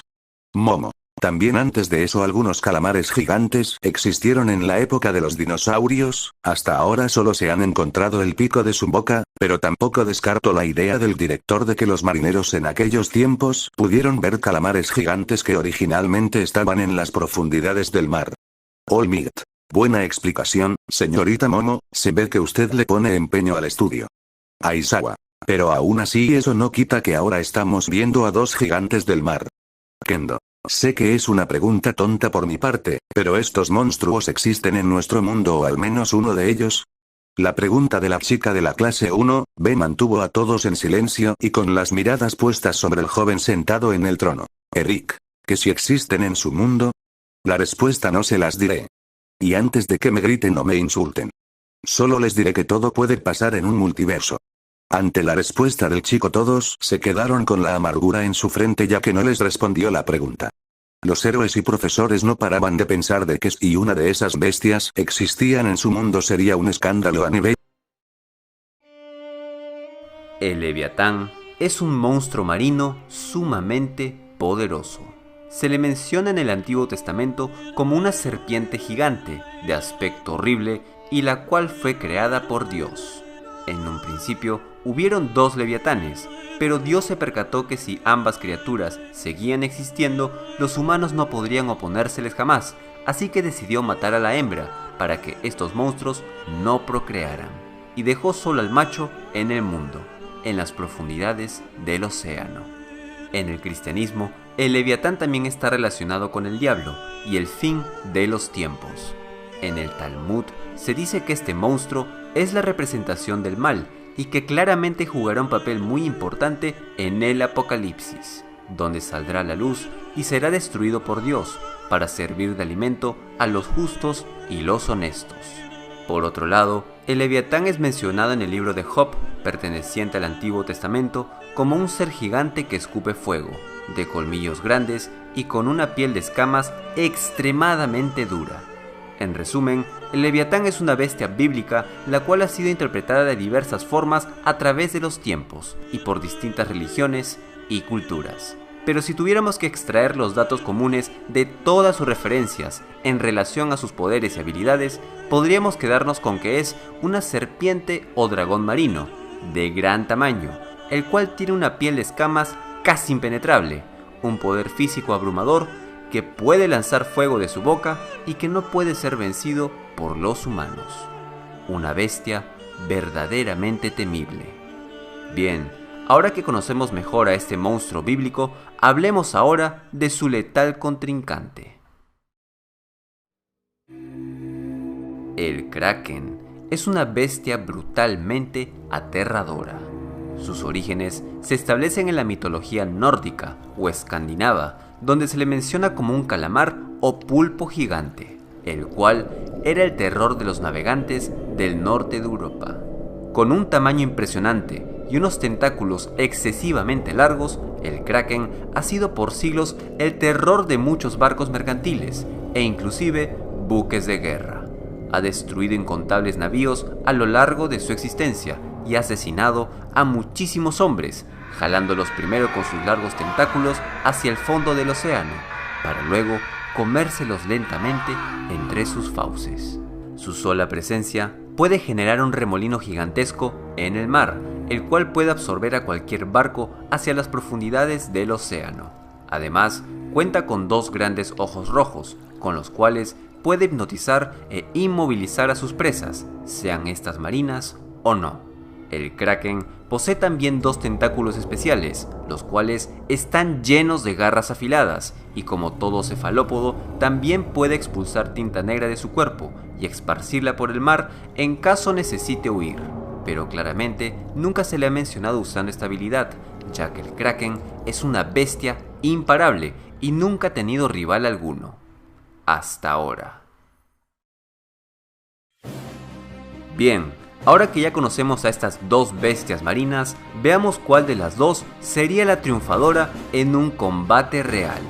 Momo. También antes de eso algunos calamares gigantes existieron en la época de los dinosaurios, hasta ahora solo se han encontrado el pico de su boca, pero tampoco descarto la idea del director de que los marineros en aquellos tiempos pudieron ver calamares gigantes que originalmente estaban en las profundidades del mar. All Might. Buena explicación, señorita Momo, se ve que usted le pone empeño al estudio. Aizawa. Pero aún así eso no quita que ahora estamos viendo a dos gigantes del mar. Kendo. Sé que es una pregunta tonta por mi parte, pero ¿estos monstruos existen en nuestro mundo o al menos uno de ellos? La pregunta de la chica de la clase 1B mantuvo a todos en silencio y con las miradas puestas sobre el joven sentado en el trono. Eric. ¿Que si existen en su mundo? La respuesta no se las diré. Y antes de que me griten o me insulten. Solo les diré que todo puede pasar en un multiverso. Ante la respuesta del chico todos se quedaron con la amargura en su frente ya que no les respondió la pregunta. Los héroes y profesores no paraban de pensar de que si una de esas bestias existían en su mundo sería un escándalo a nivel. El Leviatán es un monstruo marino sumamente poderoso. Se le menciona en el Antiguo Testamento como una serpiente gigante, de aspecto horrible, y la cual fue creada por Dios. En un principio hubieron dos leviatanes, pero Dios se percató que si ambas criaturas seguían existiendo, los humanos no podrían oponérseles jamás, así que decidió matar a la hembra para que estos monstruos no procrearan, y dejó solo al macho en el mundo, en las profundidades del océano. En el cristianismo, el leviatán también está relacionado con el diablo y el fin de los tiempos. En el Talmud se dice que este monstruo es la representación del mal y que claramente jugará un papel muy importante en el Apocalipsis, donde saldrá la luz y será destruido por Dios para servir de alimento a los justos y los honestos. Por otro lado, el Leviatán es mencionado en el libro de Job, perteneciente al Antiguo Testamento, como un ser gigante que escupe fuego, de colmillos grandes y con una piel de escamas extremadamente dura. En resumen, el Leviatán es una bestia bíblica la cual ha sido interpretada de diversas formas a través de los tiempos y por distintas religiones y culturas. Pero si tuviéramos que extraer los datos comunes de todas sus referencias en relación a sus poderes y habilidades, podríamos quedarnos con que es una serpiente o dragón marino, de gran tamaño, el cual tiene una piel de escamas casi impenetrable, un poder físico abrumador, que puede lanzar fuego de su boca y que no puede ser vencido por los humanos. Una bestia verdaderamente temible. Bien, ahora que conocemos mejor a este monstruo bíblico, hablemos ahora de su letal contrincante. El Kraken es una bestia brutalmente aterradora. Sus orígenes se establecen en la mitología nórdica o escandinava, donde se le menciona como un calamar o pulpo gigante, el cual era el terror de los navegantes del norte de Europa. Con un tamaño impresionante y unos tentáculos excesivamente largos, el Kraken ha sido por siglos el terror de muchos barcos mercantiles e inclusive buques de guerra. Ha destruido incontables navíos a lo largo de su existencia y ha asesinado a muchísimos hombres, jalándolos primero con sus largos tentáculos hacia el fondo del océano, para luego comérselos lentamente entre sus fauces. Su sola presencia puede generar un remolino gigantesco en el mar, el cual puede absorber a cualquier barco hacia las profundidades del océano. Además, cuenta con dos grandes ojos rojos, con los cuales puede hipnotizar e inmovilizar a sus presas, sean estas marinas o no. El Kraken posee también dos tentáculos especiales, los cuales están llenos de garras afiladas, y como todo cefalópodo, también puede expulsar tinta negra de su cuerpo y esparcirla por el mar en caso necesite huir. Pero claramente nunca se le ha mencionado usando esta habilidad, ya que el Kraken es una bestia imparable y nunca ha tenido rival alguno. Hasta ahora. Bien, ahora que ya conocemos a estas dos bestias marinas, veamos cuál de las dos sería la triunfadora en un combate real.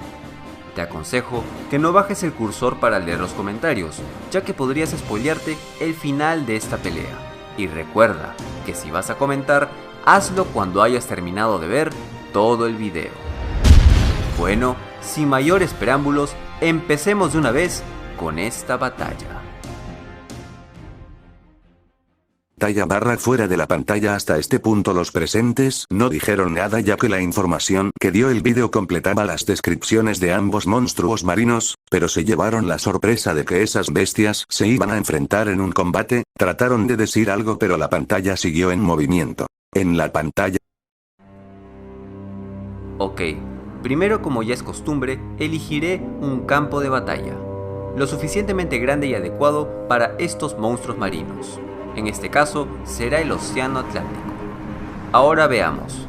Te aconsejo que no bajes el cursor para leer los comentarios, ya que podrías spoilearte el final de esta pelea. Y recuerda que si vas a comentar, hazlo cuando hayas terminado de ver todo el video. Bueno, sin mayores preámbulos, empecemos de una vez con esta batalla. Pantalla fuera de la pantalla. Hasta este punto los presentes no dijeron nada, ya que la información que dio el vídeo completaba las descripciones de ambos monstruos marinos, pero se llevaron la sorpresa de que esas bestias se iban a enfrentar en un combate. Trataron de decir algo, pero la pantalla siguió en movimiento. En la pantalla. Ok, primero, como ya es costumbre, elegiré un campo de batalla, lo suficientemente grande y adecuado para estos monstruos marinos. En este caso, será el Océano Atlántico. Ahora veamos.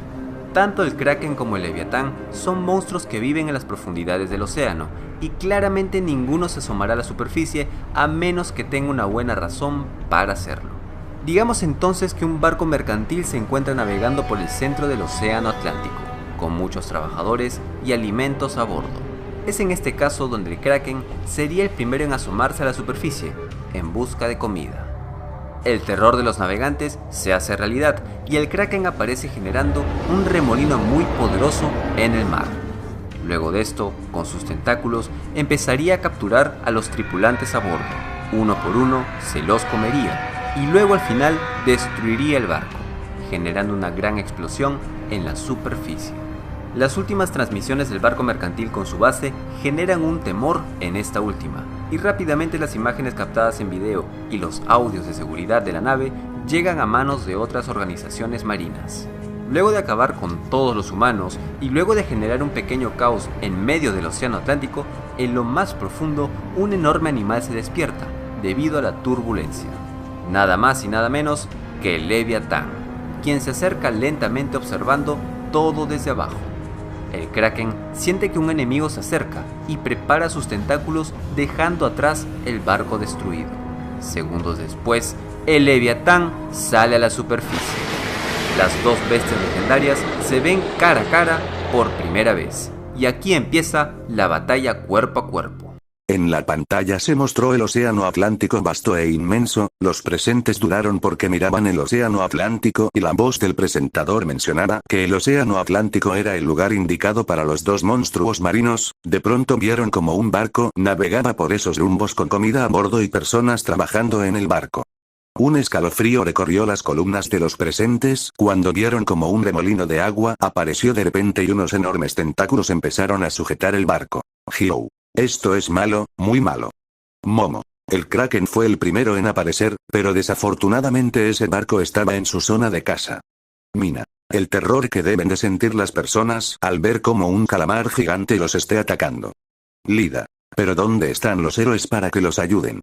Tanto el Kraken como el Leviatán son monstruos que viven en las profundidades del océano, y claramente ninguno se asomará a la superficie a menos que tenga una buena razón para hacerlo. Digamos entonces que un barco mercantil se encuentra navegando por el centro del Océano Atlántico, con muchos trabajadores y alimentos a bordo. Es en este caso donde el Kraken sería el primero en asomarse a la superficie, en busca de comida. El terror de los navegantes se hace realidad y el Kraken aparece generando un remolino muy poderoso en el mar. Luego de esto, con sus tentáculos, empezaría a capturar a los tripulantes a bordo. Uno por uno se los comería y luego al final destruiría el barco, generando una gran explosión en la superficie. Las últimas transmisiones del barco mercantil con su base generan un temor en esta última, y rápidamente las imágenes captadas en video y los audios de seguridad de la nave llegan a manos de otras organizaciones marinas. Luego de acabar con todos los humanos y luego de generar un pequeño caos en medio del Océano Atlántico, en lo más profundo un enorme animal se despierta debido a la turbulencia. Nada más y nada menos que el Leviatán, quien se acerca lentamente observando todo desde abajo. El Kraken siente que un enemigo se acerca y prepara sus tentáculos dejando atrás el barco destruido. Segundos después, el Leviatán sale a la superficie. Las dos bestias legendarias se ven cara a cara por primera vez, y aquí empieza la batalla cuerpo a cuerpo. En la pantalla se mostró el Océano Atlántico vasto e inmenso. Los presentes dudaron porque miraban el Océano Atlántico y la voz del presentador mencionaba que el Océano Atlántico era el lugar indicado para los dos monstruos marinos. De pronto vieron como un barco navegaba por esos rumbos con comida a bordo y personas trabajando en el barco. Un escalofrío recorrió las columnas de los presentes cuando vieron como un remolino de agua apareció de repente y unos enormes tentáculos empezaron a sujetar el barco. Hyo. Esto es malo, muy malo. Momo. El Kraken fue el primero en aparecer, pero desafortunadamente ese barco estaba en su zona de caza. Mina. El terror que deben de sentir las personas al ver como un calamar gigante los esté atacando. Lida. Pero ¿dónde están los héroes para que los ayuden?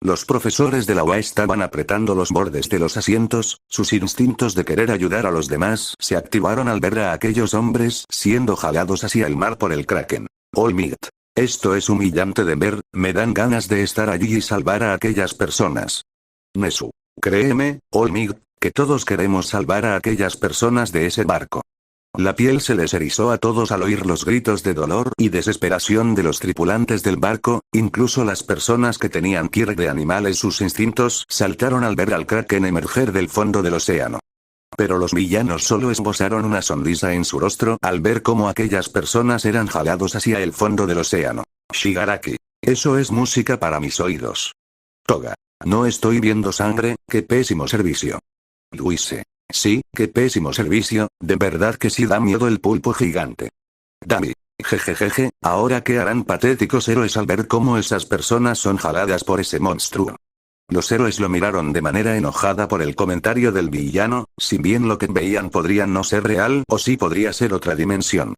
Los profesores de la UA estaban apretando los bordes de los asientos, sus instintos de querer ayudar a los demás se activaron al ver a aquellos hombres siendo jalados hacia el mar por el Kraken. All Might. Esto es humillante de ver, me dan ganas de estar allí y salvar a aquellas personas. Nezu. Créeme, All Might, que todos queremos salvar a aquellas personas de ese barco. La piel se les erizó a todos al oír los gritos de dolor y desesperación de los tripulantes del barco, incluso las personas que tenían kir de animales. Sus instintos saltaron al ver al Kraken emerger del fondo del océano. Pero los villanos solo esbozaron una sonrisa en su rostro al ver cómo aquellas personas eran jalados hacia el fondo del océano. Shigaraki. Eso es música para mis oídos. Toga. No estoy viendo sangre, qué pésimo servicio. Luise. Sí, qué pésimo servicio, de verdad que sí da miedo el pulpo gigante. Dami. Jejejeje, ahora qué harán patéticos héroes al ver cómo esas personas son jaladas por ese monstruo. Los héroes lo miraron de manera enojada por el comentario del villano, si bien lo que veían podría no ser real o sí podría ser otra dimensión.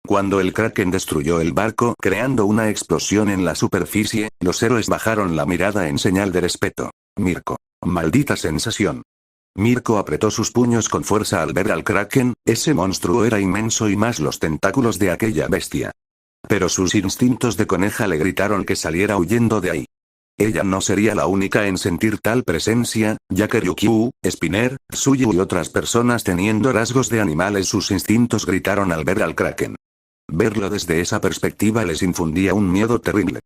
Cuando el Kraken destruyó el barco creando una explosión en la superficie, los héroes bajaron la mirada en señal de respeto. Mirko. Maldita sensación. Mirko apretó sus puños con fuerza al ver al Kraken, ese monstruo era inmenso y más los tentáculos de aquella bestia. Pero sus instintos de coneja le gritaron que saliera huyendo de ahí. Ella no sería la única en sentir tal presencia, ya que Ryukyu, Spinner, Tsuyu y otras personas teniendo rasgos de animales sus instintos gritaron al ver al Kraken. Verlo desde esa perspectiva les infundía un miedo terrible.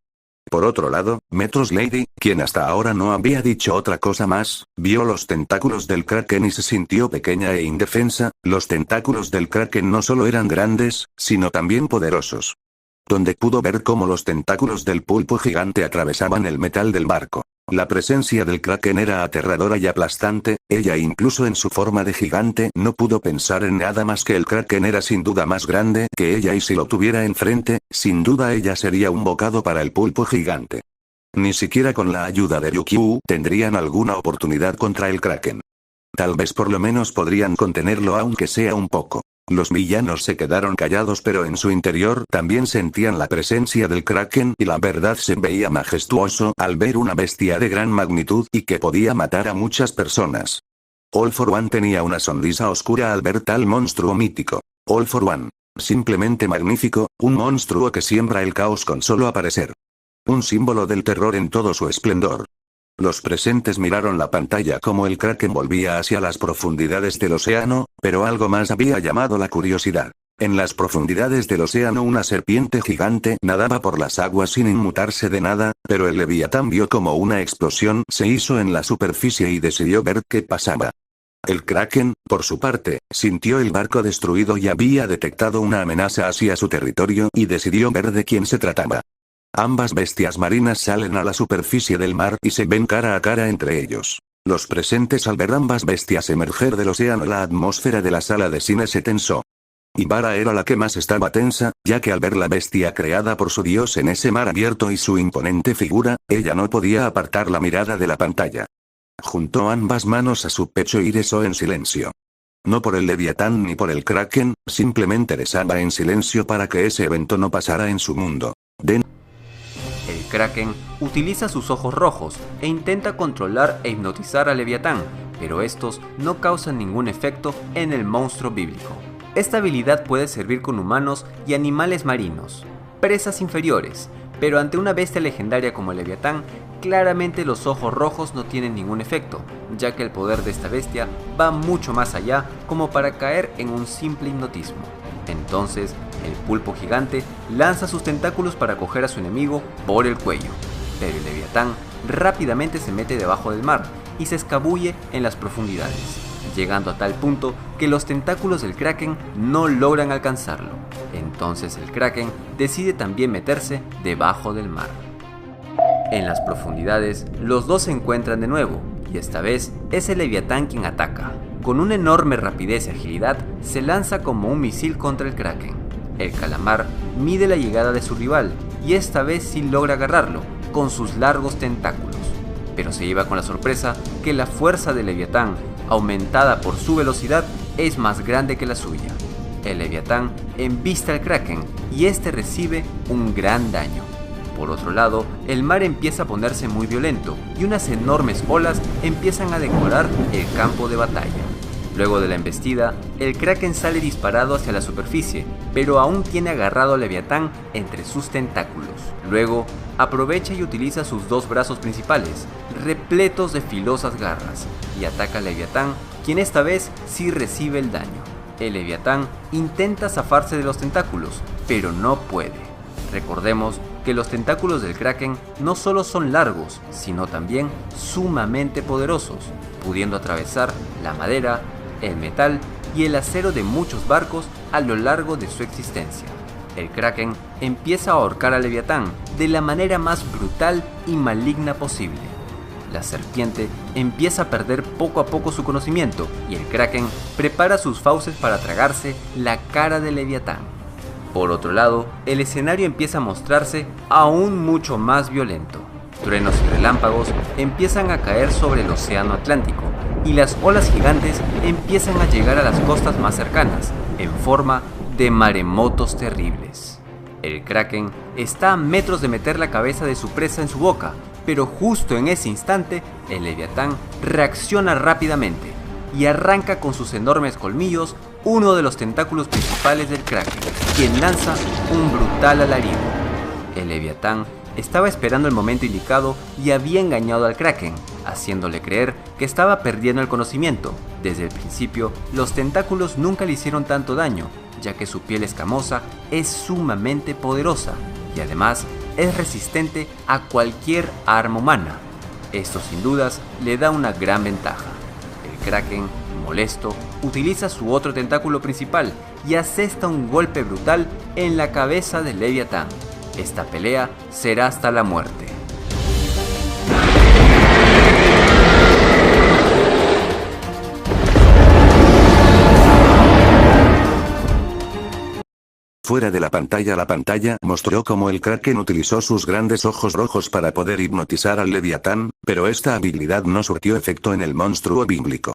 Por otro lado, Metros Lady, quien hasta ahora no había dicho otra cosa más, vio los tentáculos del Kraken y se sintió pequeña e indefensa. Los tentáculos del Kraken no solo eran grandes, sino también poderosos. Donde pudo ver cómo los tentáculos del pulpo gigante atravesaban el metal del barco. La presencia del Kraken era aterradora y aplastante. Ella, incluso en su forma de gigante, no pudo pensar en nada más que el Kraken era sin duda más grande que ella, y si lo tuviera enfrente, sin duda ella sería un bocado para el pulpo gigante. Ni siquiera con la ayuda de Ryukyu tendrían alguna oportunidad contra el Kraken. Tal vez por lo menos podrían contenerlo, aunque sea un poco. Los villanos se quedaron callados, pero en su interior también sentían la presencia del Kraken, y la verdad se veía majestuoso al ver una bestia de gran magnitud y que podía matar a muchas personas. All for One tenía una sonrisa oscura al ver tal monstruo mítico. All for One. Simplemente magnífico, un monstruo que siembra el caos con solo aparecer. Un símbolo del terror en todo su esplendor. Los presentes miraron la pantalla como el Kraken volvía hacia las profundidades del océano, pero algo más había llamado la curiosidad. En las profundidades del océano una serpiente gigante nadaba por las aguas sin inmutarse de nada, pero el Leviatán vio como una explosión se hizo en la superficie y decidió ver qué pasaba. El Kraken, por su parte, sintió el barco destruido y había detectado una amenaza hacia su territorio y decidió ver de quién se trataba. Ambas bestias marinas salen a la superficie del mar y se ven cara a cara entre ellos. Los presentes, al ver ambas bestias emerger del océano, la atmósfera de la sala de cine se tensó. Ibara era la que más estaba tensa, ya que al ver la bestia creada por su dios en ese mar abierto y su imponente figura, ella no podía apartar la mirada de la pantalla. Juntó ambas manos a su pecho y rezó en silencio. No por el Leviatán ni por el Kraken, simplemente rezaba en silencio para que ese evento no pasara en su mundo. El Kraken utiliza sus ojos rojos e intenta controlar e hipnotizar al Leviatán, pero estos no causan ningún efecto en el monstruo bíblico. Esta habilidad puede servir con humanos y animales marinos, presas inferiores, pero ante una bestia legendaria como el Leviatán, claramente los ojos rojos no tienen ningún efecto, ya que el poder de esta bestia va mucho más allá como para caer en un simple hipnotismo. Entonces, el pulpo gigante lanza sus tentáculos para coger a su enemigo por el cuello, pero el Leviatán rápidamente se mete debajo del mar y se escabulle en las profundidades, llegando a tal punto que los tentáculos del Kraken no logran alcanzarlo. Entonces el Kraken decide también meterse debajo del mar. En las profundidades, los dos se encuentran de nuevo, y esta vez es el Leviatán quien ataca. Con una enorme rapidez y agilidad, se lanza como un misil contra el Kraken. El calamar mide la llegada de su rival, y esta vez sí logra agarrarlo, con sus largos tentáculos. Pero se lleva con la sorpresa que la fuerza del Leviatán, aumentada por su velocidad, es más grande que la suya. El Leviatán embiste al Kraken, y este recibe un gran daño. Por otro lado, el mar empieza a ponerse muy violento y unas enormes olas empiezan a decorar el campo de batalla. Luego de la embestida, el Kraken sale disparado hacia la superficie, pero aún tiene agarrado al Leviatán entre sus tentáculos. Luego, aprovecha y utiliza sus dos brazos principales, repletos de filosas garras, y ataca al Leviatán, quien esta vez sí recibe el daño. El Leviatán intenta zafarse de los tentáculos, pero no puede. Recordemos que los tentáculos del Kraken no solo son largos, sino también sumamente poderosos, pudiendo atravesar la madera, el metal y el acero de muchos barcos a lo largo de su existencia. El Kraken empieza a ahorcar al Leviatán de la manera más brutal y maligna posible. La serpiente empieza a perder poco a poco su conocimiento y el Kraken prepara sus fauces para tragarse la cara del Leviatán. Por otro lado, el escenario empieza a mostrarse aún mucho más violento. Truenos y relámpagos empiezan a caer sobre el océano Atlántico y las olas gigantes empiezan a llegar a las costas más cercanas, en forma de maremotos terribles. El Kraken está a metros de meter la cabeza de su presa en su boca, pero justo en ese instante, el Leviatán reacciona rápidamente y arranca con sus enormes colmillos uno de los tentáculos principales del Kraken, quien lanza un brutal alarido. El Leviatán estaba esperando el momento indicado y había engañado al Kraken, haciéndole creer que estaba perdiendo el conocimiento. Desde el principio, los tentáculos nunca le hicieron tanto daño, ya que su piel escamosa es sumamente poderosa, y además, es resistente a cualquier arma humana. Esto sin dudas le da una gran ventaja. El Kraken, molesto, utiliza su otro tentáculo principal y asesta un golpe brutal en la cabeza de Leviatán. Esta pelea será hasta la muerte. Fuera de la pantalla mostró cómo el Kraken utilizó sus grandes ojos rojos para poder hipnotizar al Leviatán, pero esta habilidad no surtió efecto en el monstruo bíblico.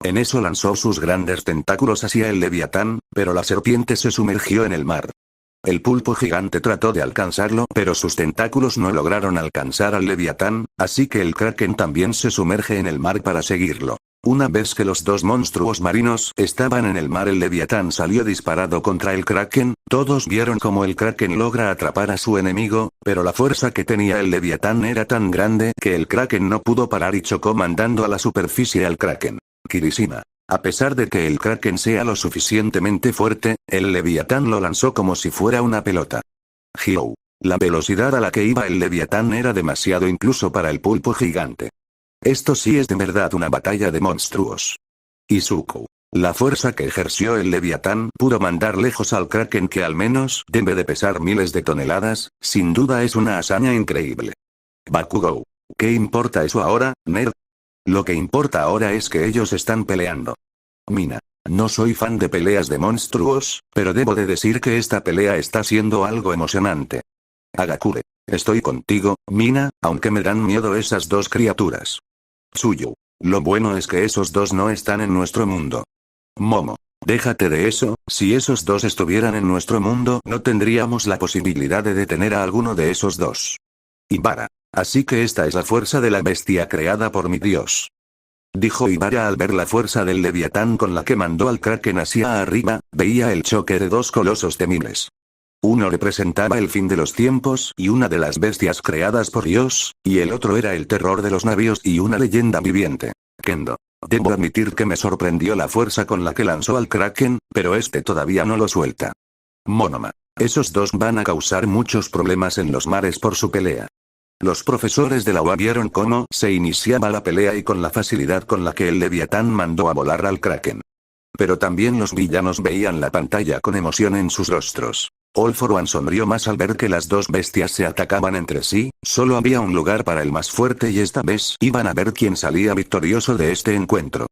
En eso lanzó sus grandes tentáculos hacia el Leviatán, pero la serpiente se sumergió en el mar. El pulpo gigante trató de alcanzarlo, pero sus tentáculos no lograron alcanzar al Leviatán, así que el Kraken también se sumerge en el mar para seguirlo. Una vez que los dos monstruos marinos estaban en el mar, el Leviatán salió disparado contra el Kraken. Todos vieron cómo el Kraken logra atrapar a su enemigo, pero la fuerza que tenía el Leviatán era tan grande que el Kraken no pudo parar y chocó mandando a la superficie al Kraken. Kirishima. A pesar de que el Kraken sea lo suficientemente fuerte, el Leviatán lo lanzó como si fuera una pelota. Hyou. La velocidad a la que iba el Leviatán era demasiado incluso para el pulpo gigante. Esto sí es de verdad una batalla de monstruos. Izuku. La fuerza que ejerció el Leviatán pudo mandar lejos al Kraken, que al menos debe de pesar miles de toneladas. Sin duda es una hazaña increíble. Bakugou. ¿Qué importa eso ahora, nerd? Lo que importa ahora es que ellos están peleando. Mina. No soy fan de peleas de monstruos, pero debo de decir que esta pelea está siendo algo emocionante. Hagakure. Estoy contigo, Mina, aunque me dan miedo esas dos criaturas. Tsuyu. Lo bueno es que esos dos no están en nuestro mundo. Momo. Déjate de eso, si esos dos estuvieran en nuestro mundo no tendríamos la posibilidad de detener a alguno de esos dos. Ibara. Así que esta es la fuerza de la bestia creada por mi dios. Dijo Ibara al ver la fuerza del Leviatán con la que mandó al Kraken hacia arriba. Veía el choque de dos colosos temibles. Uno representaba el fin de los tiempos y una de las bestias creadas por Dios, y el otro era el terror de los navíos y una leyenda viviente. Kendo. Debo admitir que me sorprendió la fuerza con la que lanzó al Kraken, pero este todavía no lo suelta. Monoma. Esos dos van a causar muchos problemas en los mares por su pelea. Los profesores de la UA vieron cómo se iniciaba la pelea y con la facilidad con la que el Leviatán mandó a volar al Kraken. Pero también los villanos veían la pantalla con emoción en sus rostros. All for One sonrió más al ver que las dos bestias se atacaban entre sí. Solo había un lugar para el más fuerte y esta vez iban a ver quién salía victorioso de este encuentro.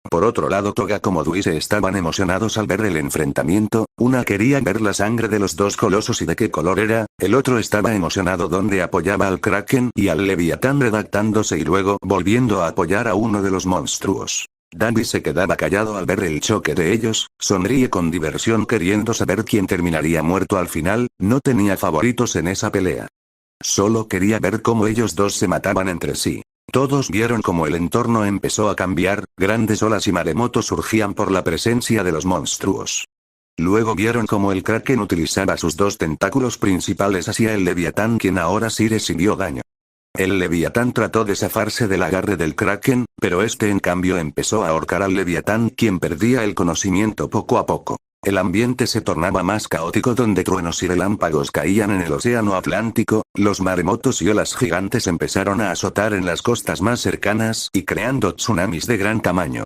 Por otro lado, Toga como Duise estaban emocionados al ver el enfrentamiento. Una quería ver la sangre de los dos colosos y de qué color era, el otro estaba emocionado donde apoyaba al Kraken y al Leviatán redactándose y luego volviendo a apoyar a uno de los monstruos. Davi se quedaba callado al ver el choque de ellos, sonríe con diversión queriendo saber quién terminaría muerto al final. No tenía favoritos en esa pelea. Solo quería ver cómo ellos dos se mataban entre sí. Todos vieron cómo el entorno empezó a cambiar, grandes olas y maremotos surgían por la presencia de los monstruos. Luego vieron cómo el Kraken utilizaba sus dos tentáculos principales hacia el Leviatán, quien ahora sí recibió daño. El Leviatán trató de zafarse del agarre del Kraken, pero este en cambio empezó a ahorcar al Leviatán, quien perdía el conocimiento poco a poco. El ambiente se tornaba más caótico donde truenos y relámpagos caían en el océano Atlántico, los maremotos y olas gigantes empezaron a azotar en las costas más cercanas y creando tsunamis de gran tamaño.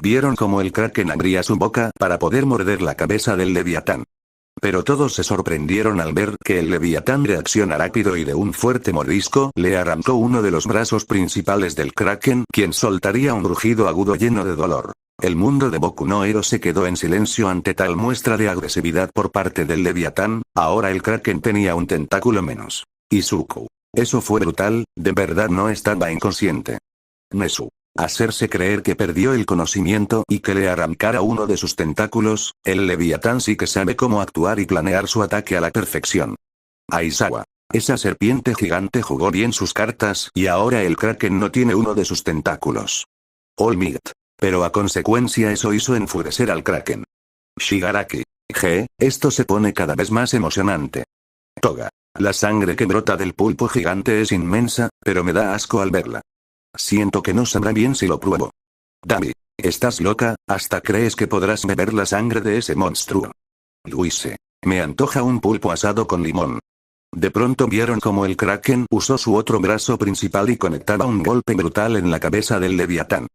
Vieron cómo el Kraken abría su boca para poder morder la cabeza del Leviatán. Pero todos se sorprendieron al ver que el Leviatán reacciona rápido y de un fuerte mordisco le arrancó uno de los brazos principales del Kraken, quien soltaría un rugido agudo lleno de dolor. El mundo de Boku no Hero se quedó en silencio ante tal muestra de agresividad por parte del Leviatán. Ahora el Kraken tenía un tentáculo menos. Izuku. Eso fue brutal, de verdad no estaba inconsciente. Nezu. Hacerse creer que perdió el conocimiento y que le arrancara uno de sus tentáculos. El Leviatán sí que sabe cómo actuar y planear su ataque a la perfección. Aizawa. Esa serpiente gigante jugó bien sus cartas y ahora el Kraken no tiene uno de sus tentáculos. All Might. Pero a consecuencia eso hizo enfurecer al Kraken. Shigaraki. Esto se pone cada vez más emocionante. Toga. La sangre que brota del pulpo gigante es inmensa, pero me da asco al verla. Siento que no sabrá bien si lo pruebo. Davi. ¿Estás loca? ¿Hasta crees que podrás beber la sangre de ese monstruo? Luise. Me antoja un pulpo asado con limón. De pronto vieron como el Kraken usó su otro brazo principal y conectaba un golpe brutal en la cabeza del Leviatán.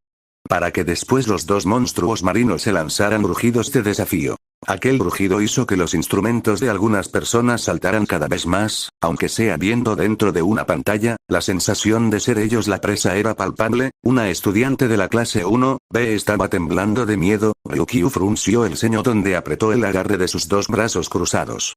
Para que después los dos monstruos marinos se lanzaran rugidos de desafío. Aquel rugido hizo que los instrumentos de algunas personas saltaran cada vez más, aunque sea viendo dentro de una pantalla, la sensación de ser ellos la presa era palpable. Una estudiante de la clase 1B estaba temblando de miedo. Ryukyu frunció el ceño donde apretó el agarre de sus dos brazos cruzados.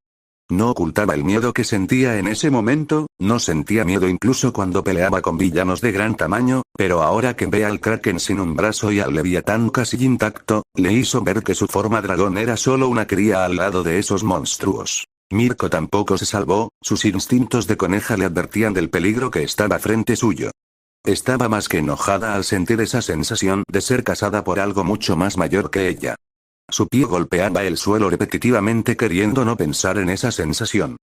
No ocultaba el miedo que sentía en ese momento, no sentía miedo incluso cuando peleaba con villanos de gran tamaño, pero ahora que ve al Kraken sin un brazo y al Leviatán casi intacto, le hizo ver que su forma dragón era solo una cría al lado de esos monstruos. Mirko tampoco se salvó, sus instintos de coneja le advertían del peligro que estaba frente suyo. Estaba más que enojada al sentir esa sensación de ser cazada por algo mucho más mayor que ella. Su pie golpeaba el suelo repetitivamente queriendo no pensar en esa sensación.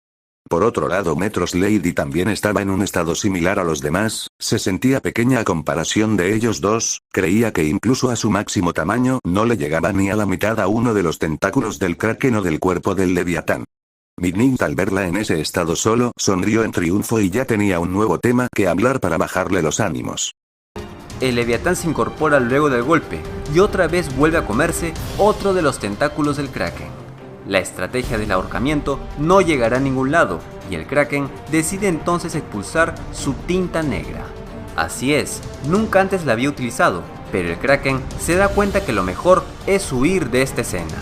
Por otro lado, Metros Lady también estaba en un estado similar a los demás, se sentía pequeña a comparación de ellos dos, creía que incluso a su máximo tamaño no le llegaba ni a la mitad a uno de los tentáculos del Kraken o del cuerpo del Leviatán. Midnight al verla en ese estado solo sonrió en triunfo y ya tenía un nuevo tema que hablar para bajarle los ánimos. El Leviatán se incorpora luego del golpe, y otra vez vuelve a comerse otro de los tentáculos del Kraken. La estrategia del ahorcamiento no llegará a ningún lado, y el Kraken decide entonces expulsar su tinta negra. Así es, nunca antes la había utilizado, pero el Kraken se da cuenta que lo mejor es huir de esta escena.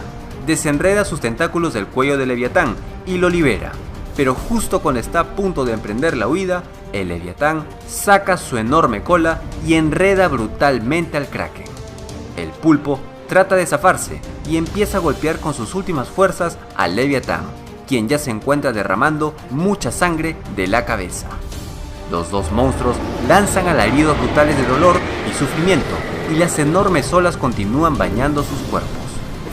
Desenreda sus tentáculos del cuello del Leviatán y lo libera. Pero justo cuando está a punto de emprender la huida, el Leviatán saca su enorme cola y enreda brutalmente al Kraken. El pulpo trata de zafarse y empieza a golpear con sus últimas fuerzas al Leviatán, quien ya se encuentra derramando mucha sangre de la cabeza. Los dos monstruos lanzan alaridos brutales de dolor y sufrimiento, y las enormes olas continúan bañando sus cuerpos.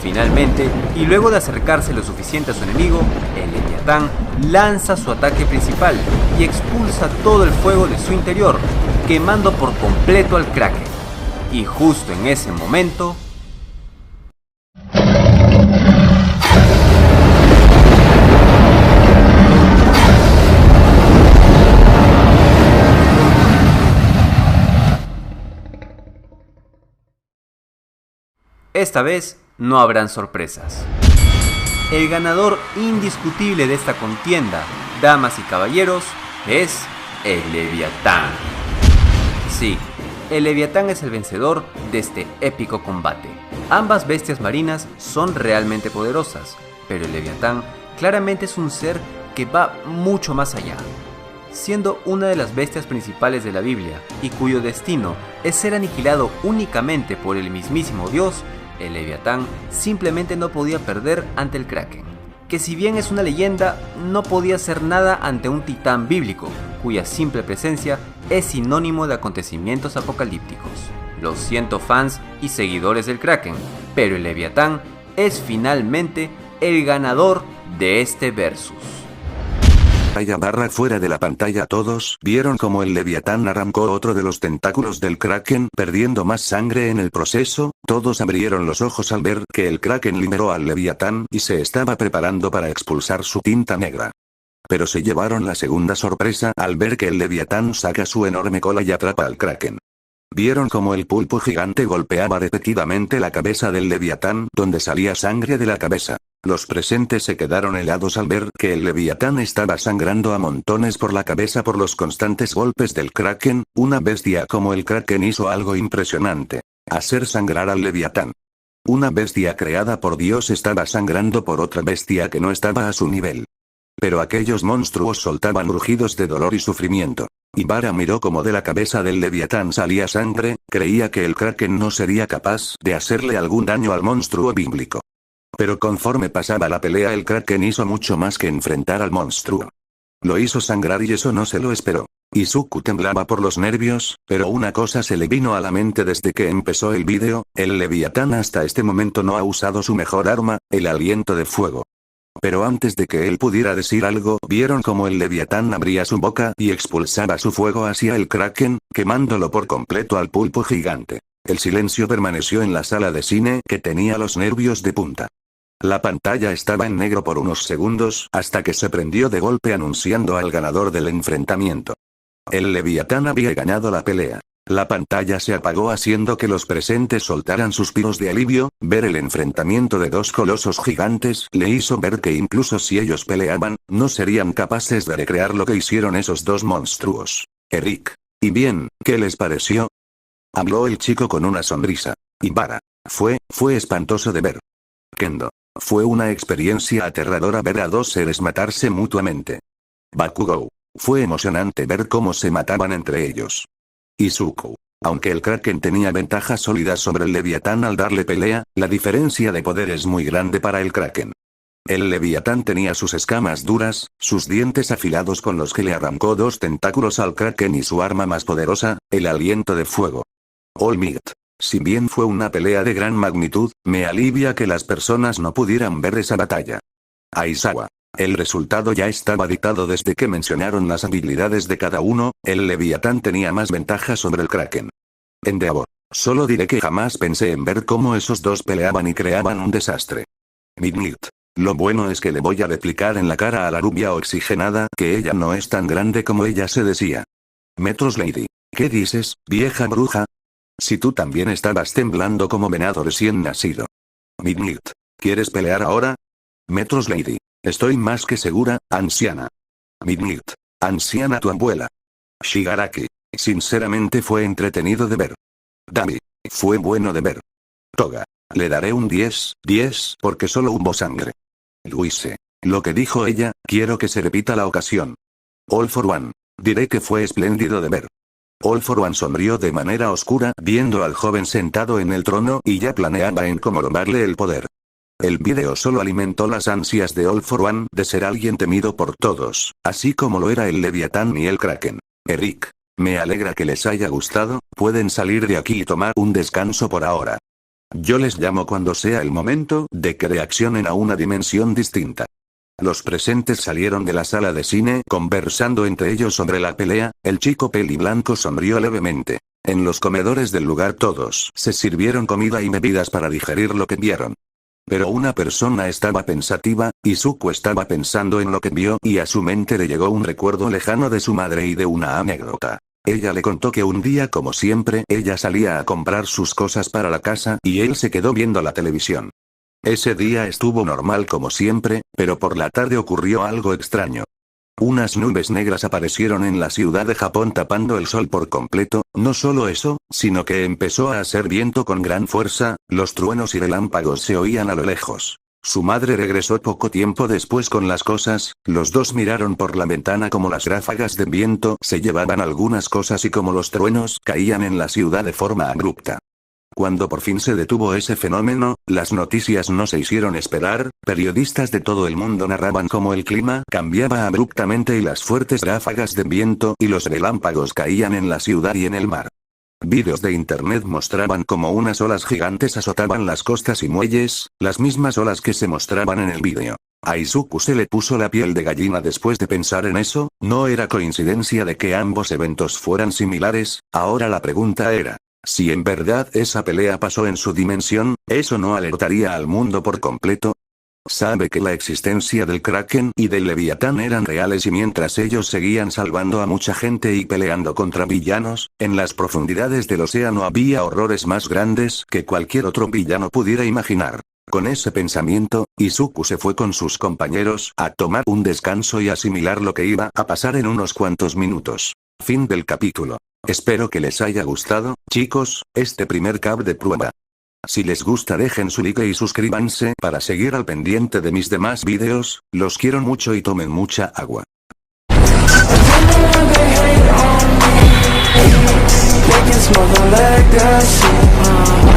Finalmente, y luego de acercarse lo suficiente a su enemigo, el Leviatán lanza su ataque principal y expulsa todo el fuego de su interior, quemando por completo al Kraken. Y justo en ese momento... Esta vez no habrán sorpresas. El ganador indiscutible de esta contienda, damas y caballeros, es el Leviatán. Sí, el Leviatán es el vencedor de este épico combate. Ambas bestias marinas son realmente poderosas, pero el Leviatán claramente es un ser que va mucho más allá. Siendo una de las bestias principales de la Biblia y cuyo destino es ser aniquilado únicamente por el mismísimo Dios, el Leviatán simplemente no podía perder ante el Kraken, que si bien es una leyenda, no podía hacer nada ante un titán bíblico, cuya simple presencia es sinónimo de acontecimientos apocalípticos. Lo siento fans y seguidores del Kraken, pero el Leviatán es finalmente el ganador de este versus. Fuera de la pantalla todos vieron como el Leviatán arrancó otro de los tentáculos del Kraken, perdiendo más sangre en el proceso. Todos abrieron los ojos al ver que el Kraken liberó al Leviatán y se estaba preparando para expulsar su tinta negra. Pero se llevaron la segunda sorpresa al ver que el Leviatán saca su enorme cola y atrapa al Kraken. Vieron como el pulpo gigante golpeaba repetidamente la cabeza del Leviatán, donde salía sangre de la cabeza. Los presentes se quedaron helados al ver que el Leviatán estaba sangrando a montones por la cabeza por los constantes golpes del Kraken. Una bestia como el Kraken hizo algo impresionante: hacer sangrar al Leviatán. Una bestia creada por Dios estaba sangrando por otra bestia que no estaba a su nivel. Pero aquellos monstruos soltaban rugidos de dolor y sufrimiento. Ibara miró como de la cabeza del Leviatán salía sangre, creía que el Kraken no sería capaz de hacerle algún daño al monstruo bíblico. Pero conforme pasaba la pelea el Kraken hizo mucho más que enfrentar al monstruo. Lo hizo sangrar y eso no se lo esperó. Izuku temblaba por los nervios, pero una cosa se le vino a la mente desde que empezó el vídeo: el Leviatán hasta este momento no ha usado su mejor arma, el aliento de fuego. Pero antes de que él pudiera decir algo, vieron como el Leviatán abría su boca y expulsaba su fuego hacia el Kraken, quemándolo por completo al pulpo gigante. El silencio permaneció en la sala de cine que tenía los nervios de punta. La pantalla estaba en negro por unos segundos hasta que se prendió de golpe anunciando al ganador del enfrentamiento. El Leviatán había ganado la pelea. La pantalla se apagó haciendo que los presentes soltaran suspiros de alivio. Ver el enfrentamiento de dos colosos gigantes le hizo ver que incluso si ellos peleaban, no serían capaces de recrear lo que hicieron esos dos monstruos. Eric. ¿Y bien, qué les pareció? Habló el chico con una sonrisa. Ibara. Fue espantoso de ver. Kendo. Fue una experiencia aterradora ver a dos seres matarse mutuamente. Bakugou. Fue emocionante ver cómo se mataban entre ellos. Izuku. Aunque el Kraken tenía ventaja sólida sobre el Leviatán al darle pelea, la diferencia de poder es muy grande para el Kraken. El Leviatán tenía sus escamas duras, sus dientes afilados con los que le arrancó dos tentáculos al Kraken y su arma más poderosa, el aliento de fuego. All Might. Si bien fue una pelea de gran magnitud, me alivia que las personas no pudieran ver esa batalla. Aizawa. El resultado ya estaba dictado desde que mencionaron las habilidades de cada uno. El Leviatán tenía más ventaja sobre el Kraken. Endeavor. Solo diré que jamás pensé en ver cómo esos dos peleaban y creaban un desastre. Midnight. Lo bueno es que le voy a replicar en la cara a la rubia oxigenada que ella no es tan grande como ella se decía. Metros Lady. ¿Qué dices, vieja bruja? Si tú también estabas temblando como venado recién nacido. Midnight. ¿Quieres pelear ahora? Metros Lady. Estoy más que segura, anciana. Midnight. Anciana tu abuela. Shigaraki. Sinceramente fue entretenido de ver. Dami. Fue bueno de ver. Toga. Le daré un 10 porque solo hubo sangre. Luise. Lo que dijo ella, quiero que se repita la ocasión. All for One. Diré que fue espléndido de ver. All for One sonrió de manera oscura viendo al joven sentado en el trono y ya planeaba en cómo robarle el poder. El vídeo solo alimentó las ansias de All for One de ser alguien temido por todos, así como lo era el Leviatán y el Kraken. Eric. Me alegra que les haya gustado, pueden salir de aquí y tomar un descanso por ahora. Yo les llamo cuando sea el momento de que reaccionen a una dimensión distinta. Los presentes salieron de la sala de cine conversando entre ellos sobre la pelea. El chico peliblanco sonrió levemente. En los comedores del lugar todos se sirvieron comida y bebidas para digerir lo que vieron. Pero una persona estaba pensativa. Izuku estaba pensando en lo que vio y a su mente le llegó un recuerdo lejano de su madre y de una anécdota. Ella le contó que un día, como siempre, ella salía a comprar sus cosas para la casa y él se quedó viendo la televisión. Ese día estuvo normal como siempre, pero por la tarde ocurrió algo extraño. Unas nubes negras aparecieron en la ciudad de Japón tapando el sol por completo. No solo eso, sino que empezó a hacer viento con gran fuerza, los truenos y relámpagos se oían a lo lejos. Su madre regresó poco tiempo después con las cosas. Los dos miraron por la ventana como las ráfagas de viento se llevaban algunas cosas y como los truenos caían en la ciudad de forma abrupta. Cuando por fin se detuvo ese fenómeno, las noticias no se hicieron esperar. Periodistas de todo el mundo narraban cómo el clima cambiaba abruptamente y las fuertes ráfagas de viento y los relámpagos caían en la ciudad y en el mar. Vídeos de internet mostraban cómo unas olas gigantes azotaban las costas y muelles, las mismas olas que se mostraban en el vídeo. A Izuku se le puso la piel de gallina después de pensar en eso. No era coincidencia de que ambos eventos fueran similares. Ahora la pregunta era, si en verdad esa pelea pasó en su dimensión, ¿eso no alertaría al mundo por completo? Sabe que la existencia del Kraken y del Leviatán eran reales y mientras ellos seguían salvando a mucha gente y peleando contra villanos, en las profundidades del océano había horrores más grandes que cualquier otro villano pudiera imaginar. Con ese pensamiento, Izuku se fue con sus compañeros a tomar un descanso y asimilar lo que iba a pasar en unos cuantos minutos. Fin del capítulo. Espero que les haya gustado, chicos, este primer cap de prueba. Si les gusta dejen su like y suscríbanse para seguir al pendiente de mis demás vídeos. Los quiero mucho y tomen mucha agua. They can smell the legacy.